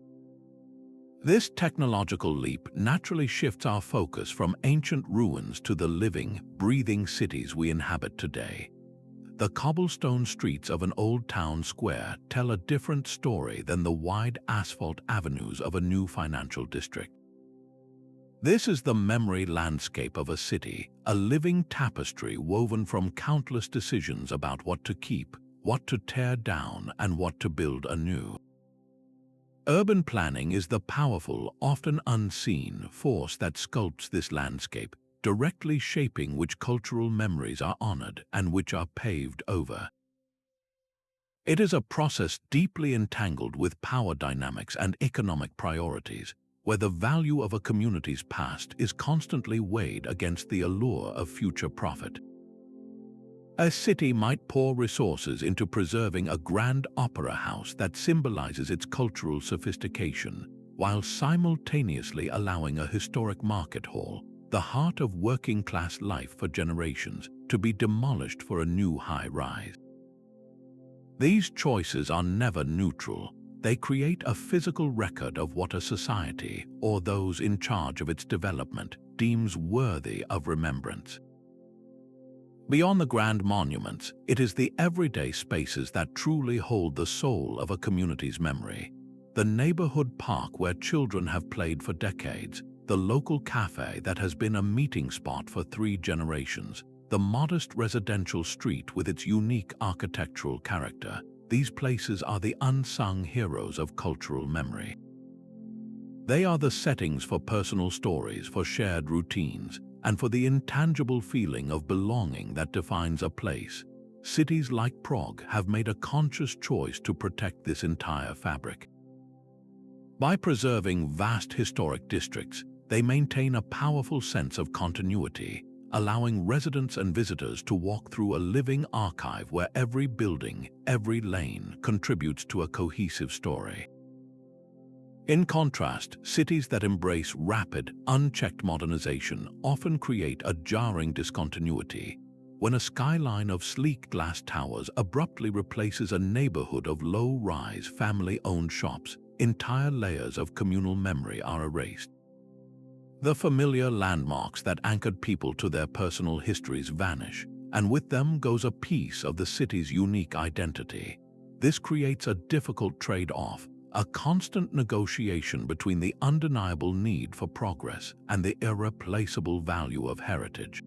This technological leap naturally shifts our focus from ancient ruins to the living, breathing cities we inhabit today. The cobblestone streets of an old town square tell a different story than the wide asphalt avenues of a new financial district. This is the memory landscape of a city, a living tapestry woven from countless decisions about what to keep, what to tear down, and what to build anew. Urban planning is the powerful, often unseen force that sculpts this landscape, directly shaping which cultural memories are honored and which are paved over. It is a process deeply entangled with power dynamics and economic priorities, where the value of a community's past is constantly weighed against the allure of future profit. A city might pour resources into preserving a grand opera house that symbolizes its cultural sophistication, while simultaneously allowing a historic market hall, the heart of working-class life for generations, to be demolished for a new high-rise. These choices are never neutral. They create a physical record of what a society, or those in charge of its development, deems worthy of remembrance. Beyond the grand monuments, it is the everyday spaces that truly hold the soul of a community's memory. The neighborhood park where children have played for decades, the local cafe that has been a meeting spot for 3 generations, the modest residential street with its unique architectural character. These places are the unsung heroes of cultural memory. They are the settings for personal stories, for shared routines, and for the intangible feeling of belonging that defines a place. Cities like Prague have made a conscious choice to protect this entire fabric. By preserving vast historic districts, they maintain a powerful sense of continuity, allowing residents and visitors to walk through a living archive where every building, every lane contributes to a cohesive story. In contrast, cities that embrace rapid, unchecked modernization often create a jarring discontinuity. When a skyline of sleek glass towers abruptly replaces a neighborhood of low-rise, family-owned shops, entire layers of communal memory are erased. The familiar landmarks that anchored people to their personal histories vanish, and with them goes a piece of the city's unique identity. This creates a difficult trade-off, a constant negotiation between the undeniable need for progress and the irreplaceable value of heritage.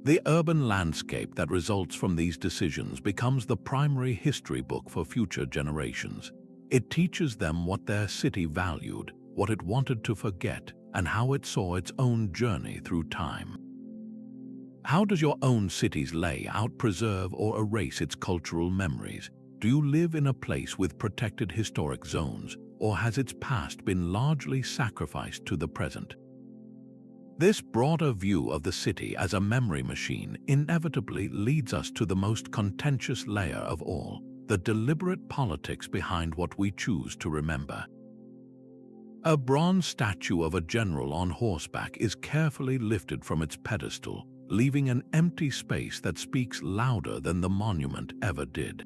The urban landscape that results from these decisions becomes the primary history book for future generations. It teaches them what their city valued, what it wanted to forget, and how it saw its own journey through time. How does your own city's layout preserve or erase its cultural memories? Do you live in a place with protected historic zones, or has its past been largely sacrificed to the present? This broader view of the city as a memory machine inevitably leads us to the most contentious layer of all, the deliberate politics behind what we choose to remember. A bronze statue of a general on horseback is carefully lifted from its pedestal, leaving an empty space that speaks louder than the monument ever did.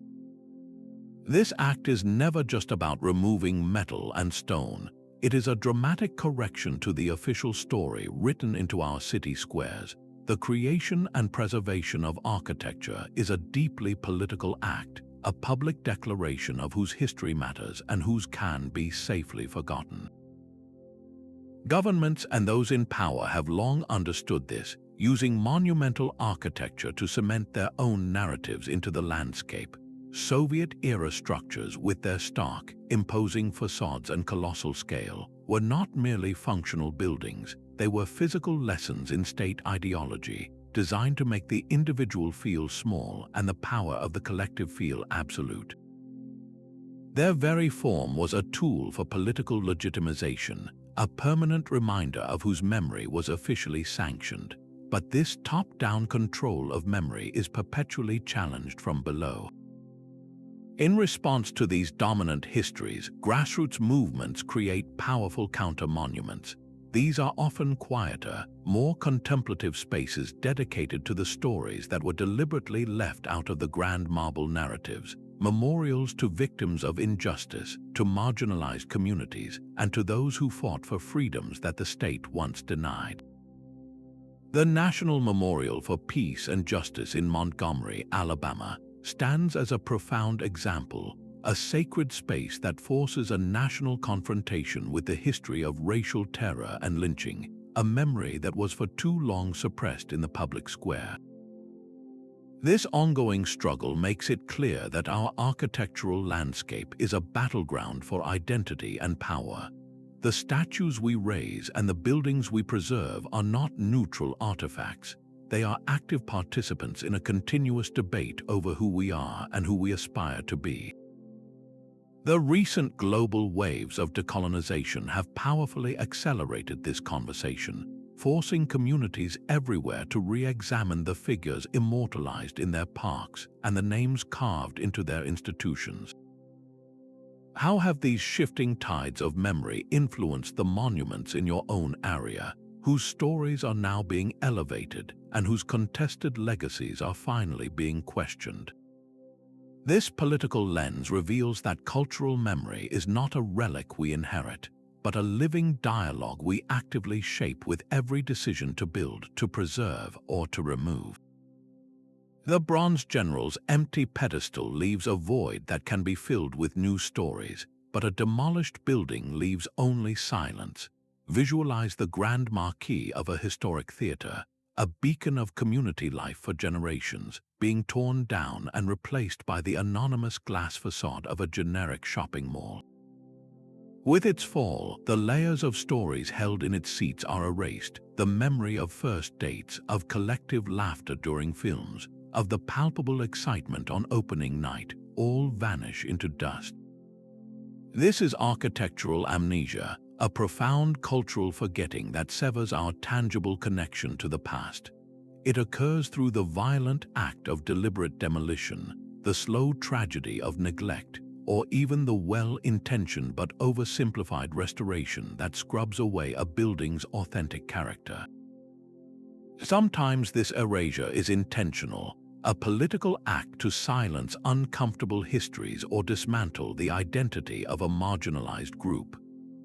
This act is never just about removing metal and stone. It is a dramatic correction to the official story written into our city squares. The creation and preservation of architecture is a deeply political act, a public declaration of whose history matters and whose can be safely forgotten. Governments and those in power have long understood this, using monumental architecture to cement their own narratives into the landscape. Soviet-era structures, with their stark, imposing facades and colossal scale, were not merely functional buildings. They were physical lessons in state ideology, designed to make the individual feel small and the power of the collective feel absolute. Their very form was a tool for political legitimization, a permanent reminder of whose memory was officially sanctioned. But this top-down control of memory is perpetually challenged from below. In response to these dominant histories, grassroots movements create powerful counter-monuments. These are often quieter, more contemplative spaces dedicated to the stories that were deliberately left out of the grand marble narratives, memorials to victims of injustice, to marginalized communities, and to those who fought for freedoms that the state once denied. The National Memorial for Peace and Justice in Montgomery, Alabama, stands as a profound example, a sacred space that forces a national confrontation with the history of racial terror and lynching, a memory that was for too long suppressed in the public square. This ongoing struggle makes it clear that our architectural landscape is a battleground for identity and power. The statues we raise and the buildings we preserve are not neutral artifacts. They are active participants in a continuous debate over who we are and who we aspire to be. The recent global waves of decolonization have powerfully accelerated this conversation, forcing communities everywhere to re-examine the figures immortalized in their parks and the names carved into their institutions. How have these shifting tides of memory influenced the monuments in your own area, whose stories are now being elevated and whose contested legacies are finally being questioned? This political lens reveals that cultural memory is not a relic we inherit, but a living dialogue we actively shape with every decision to build, to preserve, or to remove. The bronze general's empty pedestal leaves a void that can be filled with new stories, but a demolished building leaves only silence. Visualize the grand marquee of a historic theater, a beacon of community life for generations, being torn down and replaced by the anonymous glass facade of a generic shopping mall. With its fall, the layers of stories held in its seats are erased, the memory of first dates, of collective laughter during films, of the palpable excitement on opening night, all vanish into dust. This is architectural amnesia, a profound cultural forgetting that severs our tangible connection to the past. It occurs through the violent act of deliberate demolition, the slow tragedy of neglect, or even the well-intentioned but oversimplified restoration that scrubs away a building's authentic character. Sometimes this erasure is intentional, a political act to silence uncomfortable histories or dismantle the identity of a marginalized group.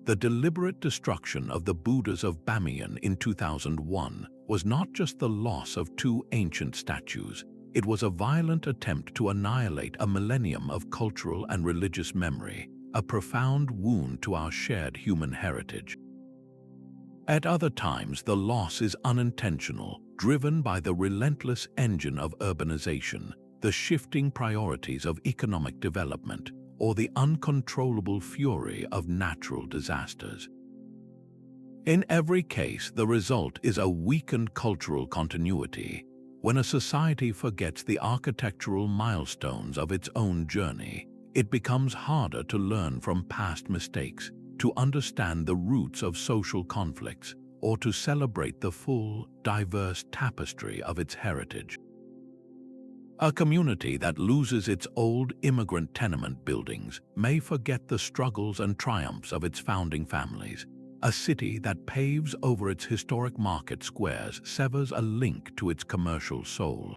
The deliberate destruction of the Buddhas of Bamiyan in 2001 was not just the loss of two ancient statues, it was a violent attempt to annihilate a millennium of cultural and religious memory, a profound wound to our shared human heritage. At other times, the loss is unintentional, driven by the relentless engine of urbanization, the shifting priorities of economic development, or the uncontrollable fury of natural disasters. In every case, the result is a weakened cultural continuity. When a society forgets the architectural milestones of its own journey, it becomes harder to learn from past mistakes, to understand the roots of social conflicts, or to celebrate the full, diverse tapestry of its heritage. A community that loses its old immigrant tenement buildings may forget the struggles and triumphs of its founding families. A city that paves over its historic market squares severs a link to its commercial soul.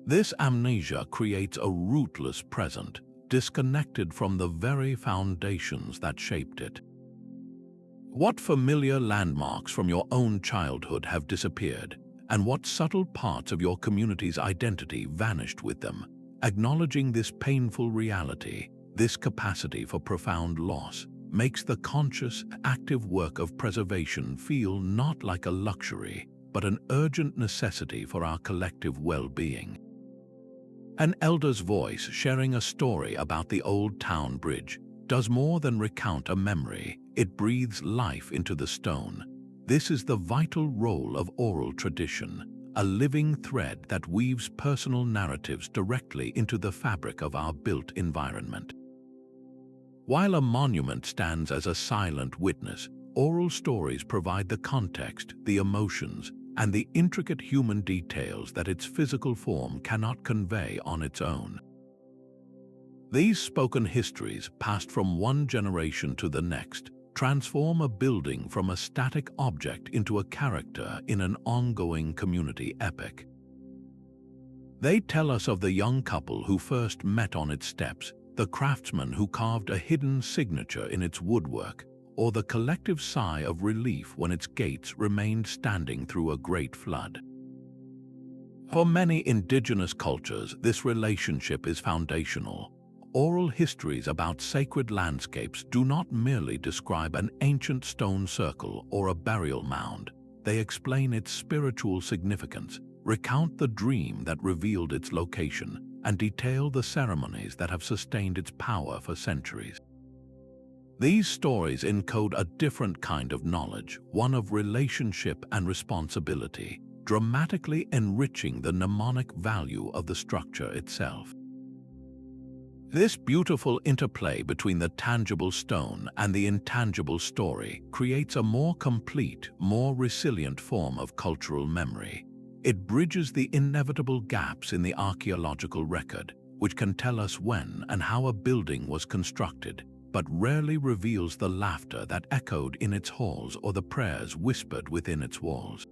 This amnesia creates a rootless present, disconnected from the very foundations that shaped it. What familiar landmarks from your own childhood have disappeared, and what subtle parts of your community's identity vanished with them? Acknowledging this painful reality, this capacity for profound loss, makes the conscious, active work of preservation feel not like a luxury, but an urgent necessity for our collective well-being. An elder's voice sharing a story about the old town bridge does more than recount a memory. It breathes life into the stone. This is the vital role of oral tradition, a living thread that weaves personal narratives directly into the fabric of our built environment. While a monument stands as a silent witness, oral stories provide the context, the emotions, and the intricate human details that its physical form cannot convey on its own. These spoken histories, passed from one generation to the next, transform a building from a static object into a character in an ongoing community epic. They tell us of the young couple who first met on its steps, the craftsman who carved a hidden signature in its woodwork, or the collective sigh of relief when its gates remained standing through a great flood. For many indigenous cultures, this relationship is foundational. Oral histories about sacred landscapes do not merely describe an ancient stone circle or a burial mound. They explain its spiritual significance, recount the dream that revealed its location, and detail the ceremonies that have sustained its power for centuries. These stories encode a different kind of knowledge, one of relationship and responsibility, dramatically enriching the mnemonic value of the structure itself. This beautiful interplay between the tangible stone and the intangible story creates a more complete, more resilient form of cultural memory. It bridges the inevitable gaps in the archaeological record, which can tell us when and how a building was constructed, but rarely reveals the laughter that echoed in its halls or the prayers whispered within its walls.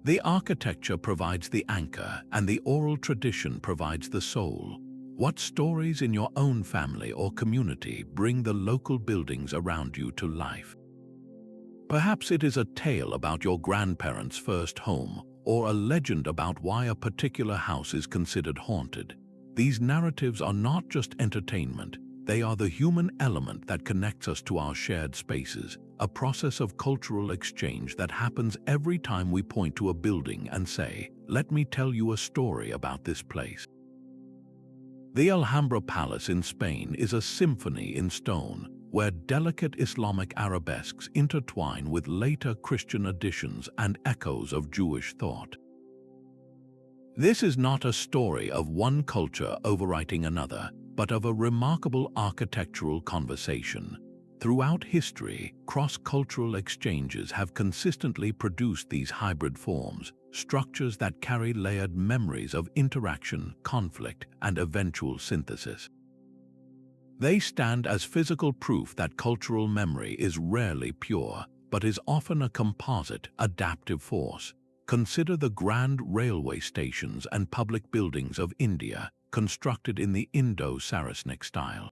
The architecture provides the anchor, and the oral tradition provides the soul. What stories in your own family or community bring the local buildings around you to life? Perhaps it is a tale about your grandparents' first home, or a legend about why a particular house is considered haunted. These narratives are not just entertainment, they are the human element that connects us to our shared spaces, a process of cultural exchange that happens every time we point to a building and say, "Let me tell you a story about this place." The Alhambra Palace in Spain is a symphony in stone, where delicate Islamic arabesques intertwine with later Christian additions and echoes of Jewish thought. This is not a story of one culture overwriting another, but of a remarkable architectural conversation. Throughout history, cross-cultural exchanges have consistently produced these hybrid forms, structures that carry layered memories of interaction, conflict, and eventual synthesis. They stand as physical proof that cultural memory is rarely pure, but is often a composite, adaptive force. Consider the grand railway stations and public buildings of India, constructed in the Indo-Saracenic style.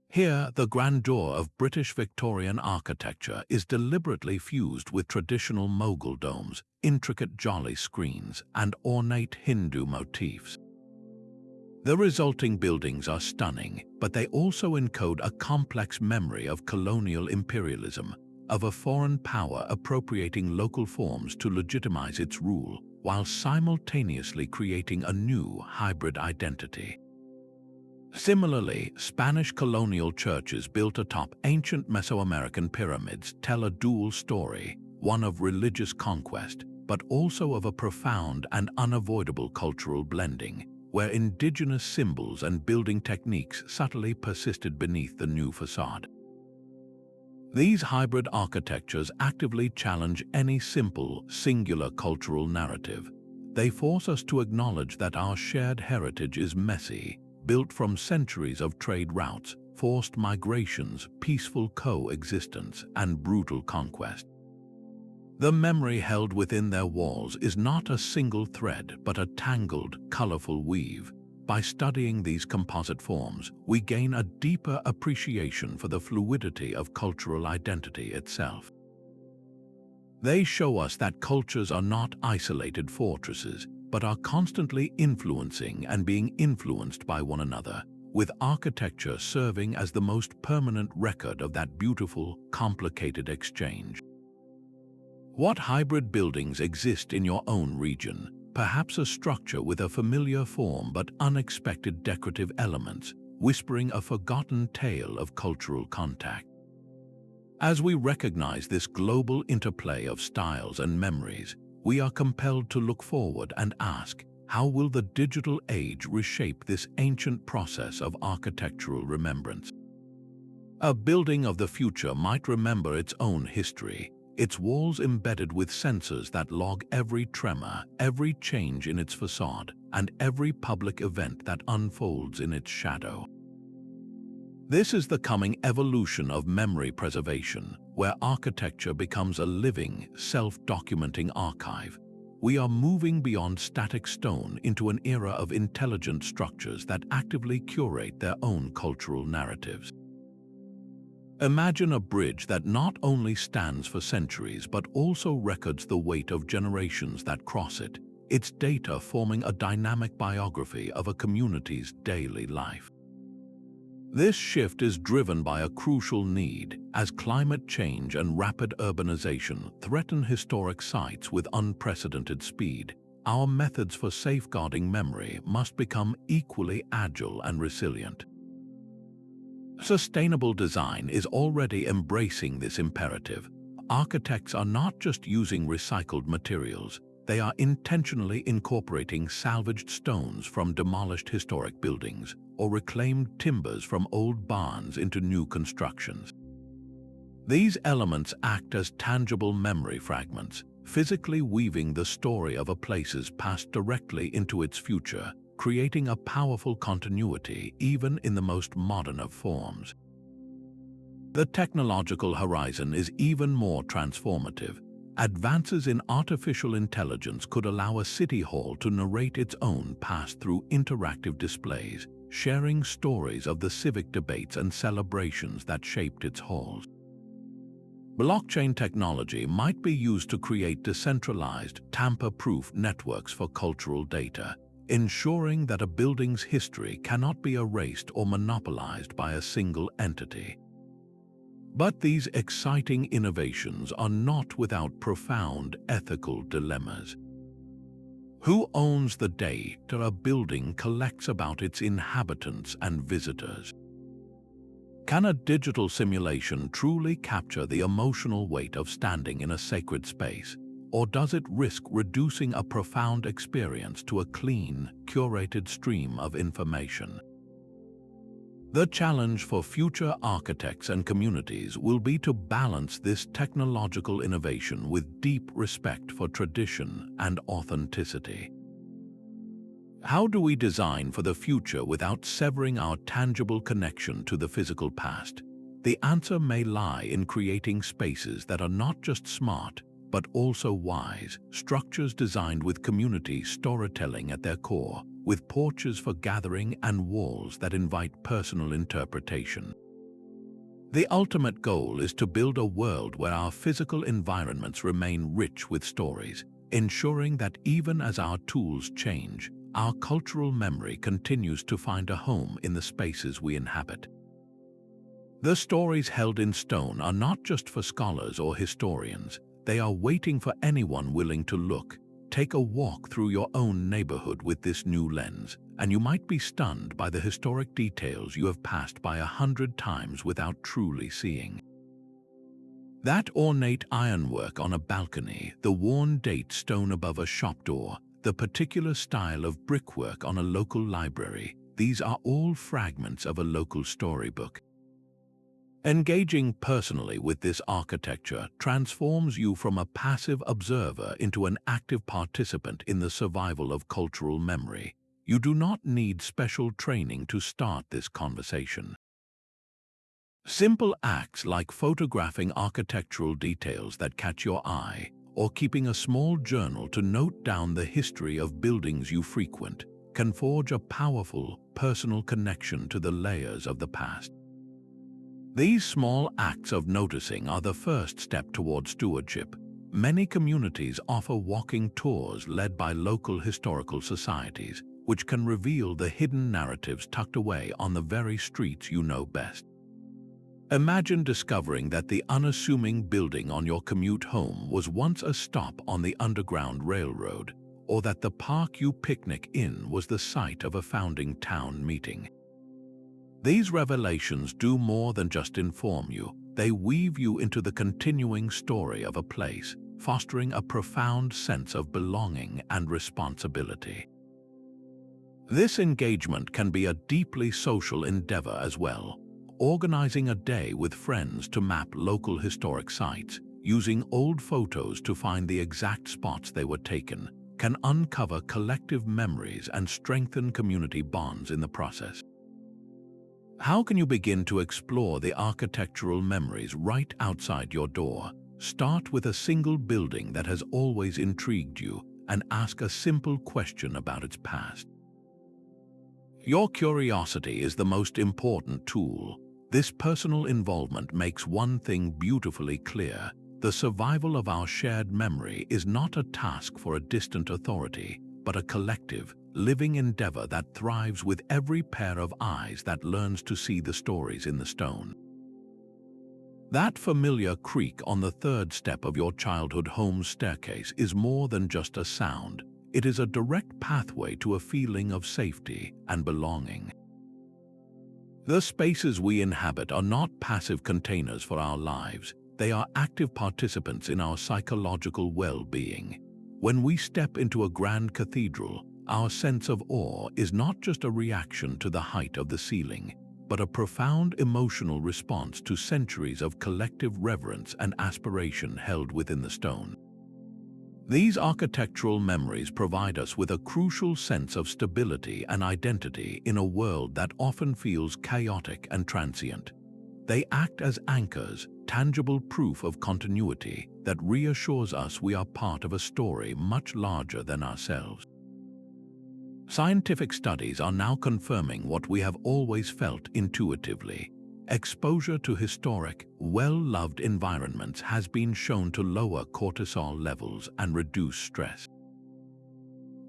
Here, the grandeur of British Victorian architecture is deliberately fused with traditional Mughal domes, intricate jolly screens, and ornate Hindu motifs. The resulting buildings are stunning, but they also encode a complex memory of colonial imperialism, of a foreign power appropriating local forms to legitimize its rule, while simultaneously creating a new hybrid identity. Similarly, Spanish colonial churches built atop ancient Mesoamerican pyramids tell a dual story, one of religious conquest, but also of a profound and unavoidable cultural blending, where indigenous symbols and building techniques subtly persisted beneath the new facade. These hybrid architectures actively challenge any simple, singular cultural narrative. They force us to acknowledge that our shared heritage is messy, built from centuries of trade routes, forced migrations, peaceful coexistence, and brutal conquest. The memory held within their walls is not a single thread, but a tangled, colorful weave. By studying these composite forms, we gain a deeper appreciation for the fluidity of cultural identity itself. They show us that cultures are not isolated fortresses, but are constantly influencing and being influenced by one another, with architecture serving as the most permanent record of that beautiful, complicated exchange. What hybrid buildings exist in your own region? Perhaps a structure with a familiar form but unexpected decorative elements, whispering a forgotten tale of cultural contact. As we recognize this global interplay of styles and memories, we are compelled to look forward and ask, how will the digital age reshape this ancient process of architectural remembrance? A building of the future might remember its own history, its walls embedded with sensors that log every tremor, every change in its facade, and every public event that unfolds in its shadow. This is the coming evolution of memory preservation, where architecture becomes a living, self-documenting archive. We are moving beyond static stone into an era of intelligent structures that actively curate their own cultural narratives. Imagine a bridge that not only stands for centuries but also records the weight of generations that cross it, its data forming a dynamic biography of a community's daily life. This shift is driven by a crucial need, as climate change and rapid urbanization threaten historic sites with unprecedented speed. Our methods for safeguarding memory must become equally agile and resilient. Sustainable design is already embracing this imperative. Architects are not just using recycled materials, they are intentionally incorporating salvaged stones from demolished historic buildings or reclaimed timbers from old barns into new constructions. These elements act as tangible memory fragments, physically weaving the story of a place's past directly into its future, creating a powerful continuity even in the most modern of forms. The technological horizon is even more transformative. Advances in artificial intelligence could allow a city hall to narrate its own past through interactive displays, sharing stories of the civic debates and celebrations that shaped its halls. Blockchain technology might be used to create decentralized, tamper-proof networks for cultural data, ensuring that a building's history cannot be erased or monopolized by a single entity. But these exciting innovations are not without profound ethical dilemmas. Who owns the data a building collects about its inhabitants and visitors? Can a digital simulation truly capture the emotional weight of standing in a sacred space? Or does it risk reducing a profound experience to a clean, curated stream of information? The challenge for future architects and communities will be to balance this technological innovation with deep respect for tradition and authenticity. How do we design for the future without severing our tangible connection to the physical past? The answer may lie in creating spaces that are not just smart, but also wise, structures designed with community storytelling at their core, with porches for gathering and walls that invite personal interpretation. The ultimate goal is to build a world where our physical environments remain rich with stories, ensuring that even as our tools change, our cultural memory continues to find a home in the spaces we inhabit. The stories held in stone are not just for scholars or historians, they are waiting for anyone willing to look. Take a walk through your own neighborhood with this new lens, and you might be stunned by the historic details you have passed by 100 times without truly seeing. That ornate ironwork on a balcony, the worn date stone above a shop door, the particular style of brickwork on a local library, these are all fragments of a local storybook. Engaging personally with this architecture transforms you from a passive observer into an active participant in the survival of cultural memory. You do not need special training to start this conversation. Simple acts like photographing architectural details that catch your eye, or keeping a small journal to note down the history of buildings you frequent, can forge a powerful, personal connection to the layers of the past. These small acts of noticing are the first step toward stewardship. Many communities offer walking tours led by local historical societies, which can reveal the hidden narratives tucked away on the very streets you know best. Imagine discovering that the unassuming building on your commute home was once a stop on the Underground Railroad, or that the park you picnic in was the site of a founding town meeting. These revelations do more than just inform you. They weave you into the continuing story of a place, fostering a profound sense of belonging and responsibility. This engagement can be a deeply social endeavor as well. Organizing a day with friends to map local historic sites, using old photos to find the exact spots they were taken, can uncover collective memories and strengthen community bonds in the process. How can you begin to explore the architectural memories right outside your door? Start with a single building that has always intrigued you and ask a simple question about its past. Your curiosity is the most important tool. This personal involvement makes one thing beautifully clear: the survival of our shared memory is not a task for a distant authority, but a collective, living endeavor that thrives with every pair of eyes that learns to see the stories in the stone. That familiar creak on the third step of your childhood home's staircase is more than just a sound. It is a direct pathway to a feeling of safety and belonging. The spaces we inhabit are not passive containers for our lives. They are active participants in our psychological well-being. When we step into a grand cathedral, our sense of awe is not just a reaction to the height of the ceiling, but a profound emotional response to centuries of collective reverence and aspiration held within the stone. These architectural memories provide us with a crucial sense of stability and identity in a world that often feels chaotic and transient. They act as anchors, tangible proof of continuity that reassures us we are part of a story much larger than ourselves. Scientific studies are now confirming what we have always felt intuitively. Exposure to historic, well-loved environments has been shown to lower cortisol levels and reduce stress.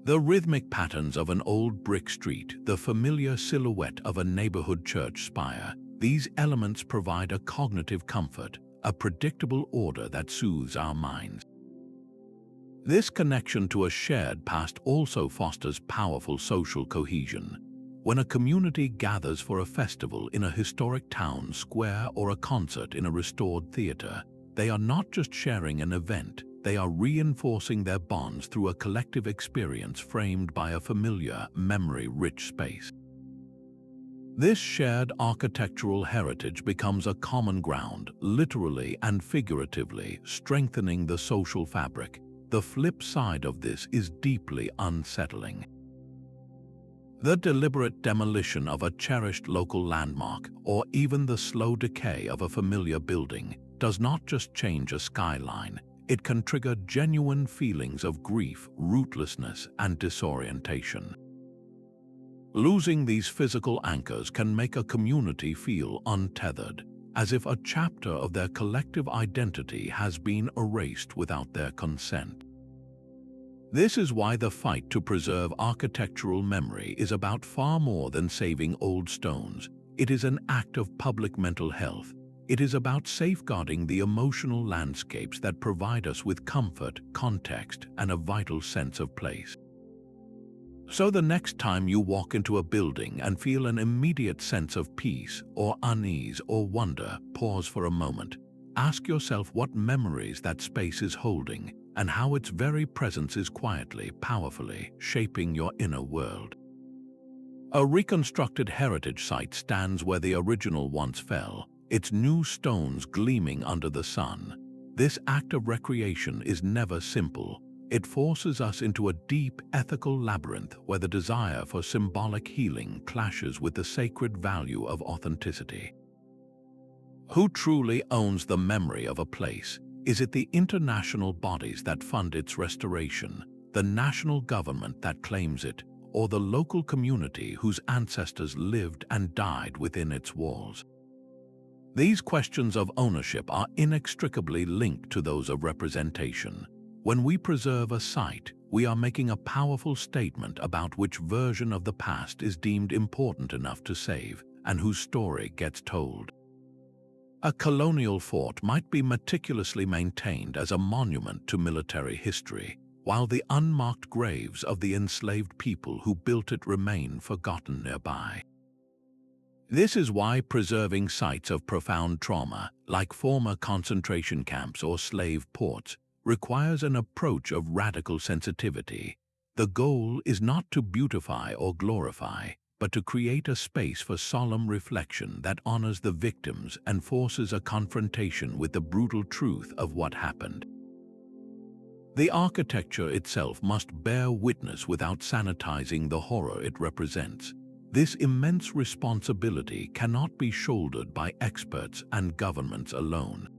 The rhythmic patterns of an old brick street, the familiar silhouette of a neighborhood church spire, these elements provide a cognitive comfort, a predictable order that soothes our minds. This connection to a shared past also fosters powerful social cohesion. When a community gathers for a festival in a historic town square or a concert in a restored theater, they are not just sharing an event, they are reinforcing their bonds through a collective experience framed by a familiar, memory-rich space. This shared architectural heritage becomes a common ground, literally and figuratively, strengthening the social fabric. The flip side of this is deeply unsettling. The deliberate demolition of a cherished local landmark, or even the slow decay of a familiar building, does not just change a skyline, it can trigger genuine feelings of grief, rootlessness, and disorientation. Losing these physical anchors can make a community feel untethered, as if a chapter of their collective identity has been erased without their consent. This is why the fight to preserve architectural memory is about far more than saving old stones. It is an act of public mental health. It is about safeguarding the emotional landscapes that provide us with comfort, context, and a vital sense of place. So the next time you walk into a building and feel an immediate sense of peace or unease or wonder, pause for a moment. Ask yourself what memories that space is holding and how its very presence is quietly, powerfully shaping your inner world. A reconstructed heritage site stands where the original once fell, its new stones gleaming under the sun. This act of recreation is never simple. It forces us into a deep ethical labyrinth where the desire for symbolic healing clashes with the sacred value of authenticity. Who truly owns the memory of a place? Is it the international bodies that fund its restoration, the national government that claims it, or the local community whose ancestors lived and died within its walls? These questions of ownership are inextricably linked to those of representation. When we preserve a site, we are making a powerful statement about which version of the past is deemed important enough to save and whose story gets told. A colonial fort might be meticulously maintained as a monument to military history, while the unmarked graves of the enslaved people who built it remain forgotten nearby. This is why preserving sites of profound trauma, like former concentration camps or slave ports, requires an approach of radical sensitivity. The goal is not to beautify or glorify, but to create a space for solemn reflection that honors the victims and forces a confrontation with the brutal truth of what happened. The architecture itself must bear witness without sanitizing the horror it represents. This immense responsibility cannot be shouldered by experts and governments alone.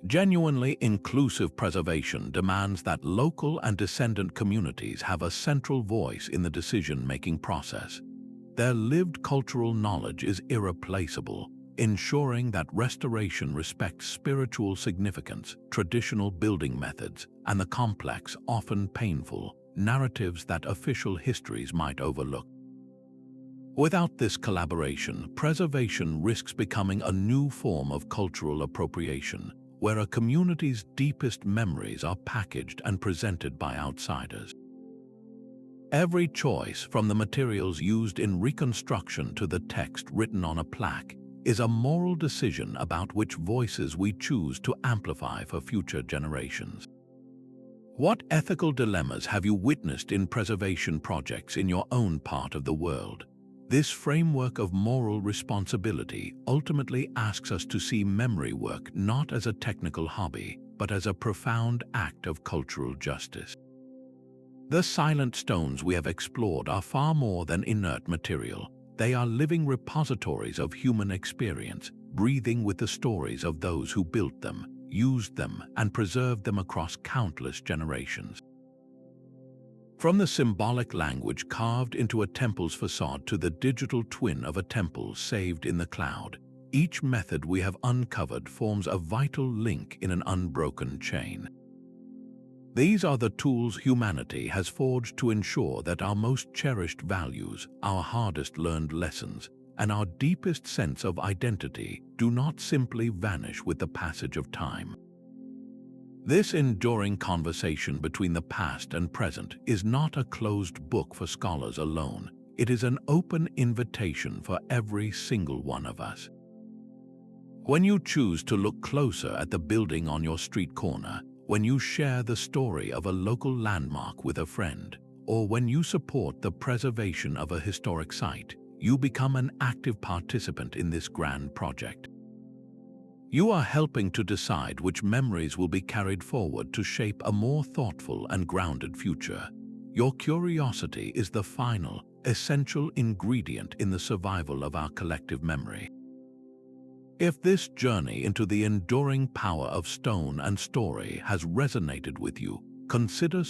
Genuinely inclusive preservation demands that local and descendant communities have a central voice in the decision-making process. Their lived cultural knowledge is irreplaceable, ensuring that restoration respects spiritual significance, traditional building methods, and the complex, often painful, narratives that official histories might overlook. Without this collaboration, preservation risks becoming a new form of cultural appropriation, where a community's deepest memories are packaged and presented by outsiders. Every choice, from the materials used in reconstruction to the text written on a plaque, is a moral decision about which voices we choose to amplify for future generations. What ethical dilemmas have you witnessed in preservation projects in your own part of the world? This framework of moral responsibility ultimately asks us to see memory work not as a technical hobby, but as a profound act of cultural justice. The silent stones we have explored are far more than inert material. They are living repositories of human experience, breathing with the stories of those who built them, used them, and preserved them across countless generations. From the symbolic language carved into a temple's facade to the digital twin of a temple saved in the cloud, each method we have uncovered forms a vital link in an unbroken chain. These are the tools humanity has forged to ensure that our most cherished values, our hardest learned lessons, and our deepest sense of identity do not simply vanish with the passage of time. This enduring conversation between the past and present is not a closed book for scholars alone. It is an open invitation for every single one of us. When you choose to look closer at the building on your street corner, when you share the story of a local landmark with a friend, or when you support the preservation of a historic site, you become an active participant in this grand project. You are helping to decide which memories will be carried forward to shape a more thoughtful and grounded future. Your curiosity is the final, essential ingredient in the survival of our collective memory. If this journey into the enduring power of stone and story has resonated with you, consider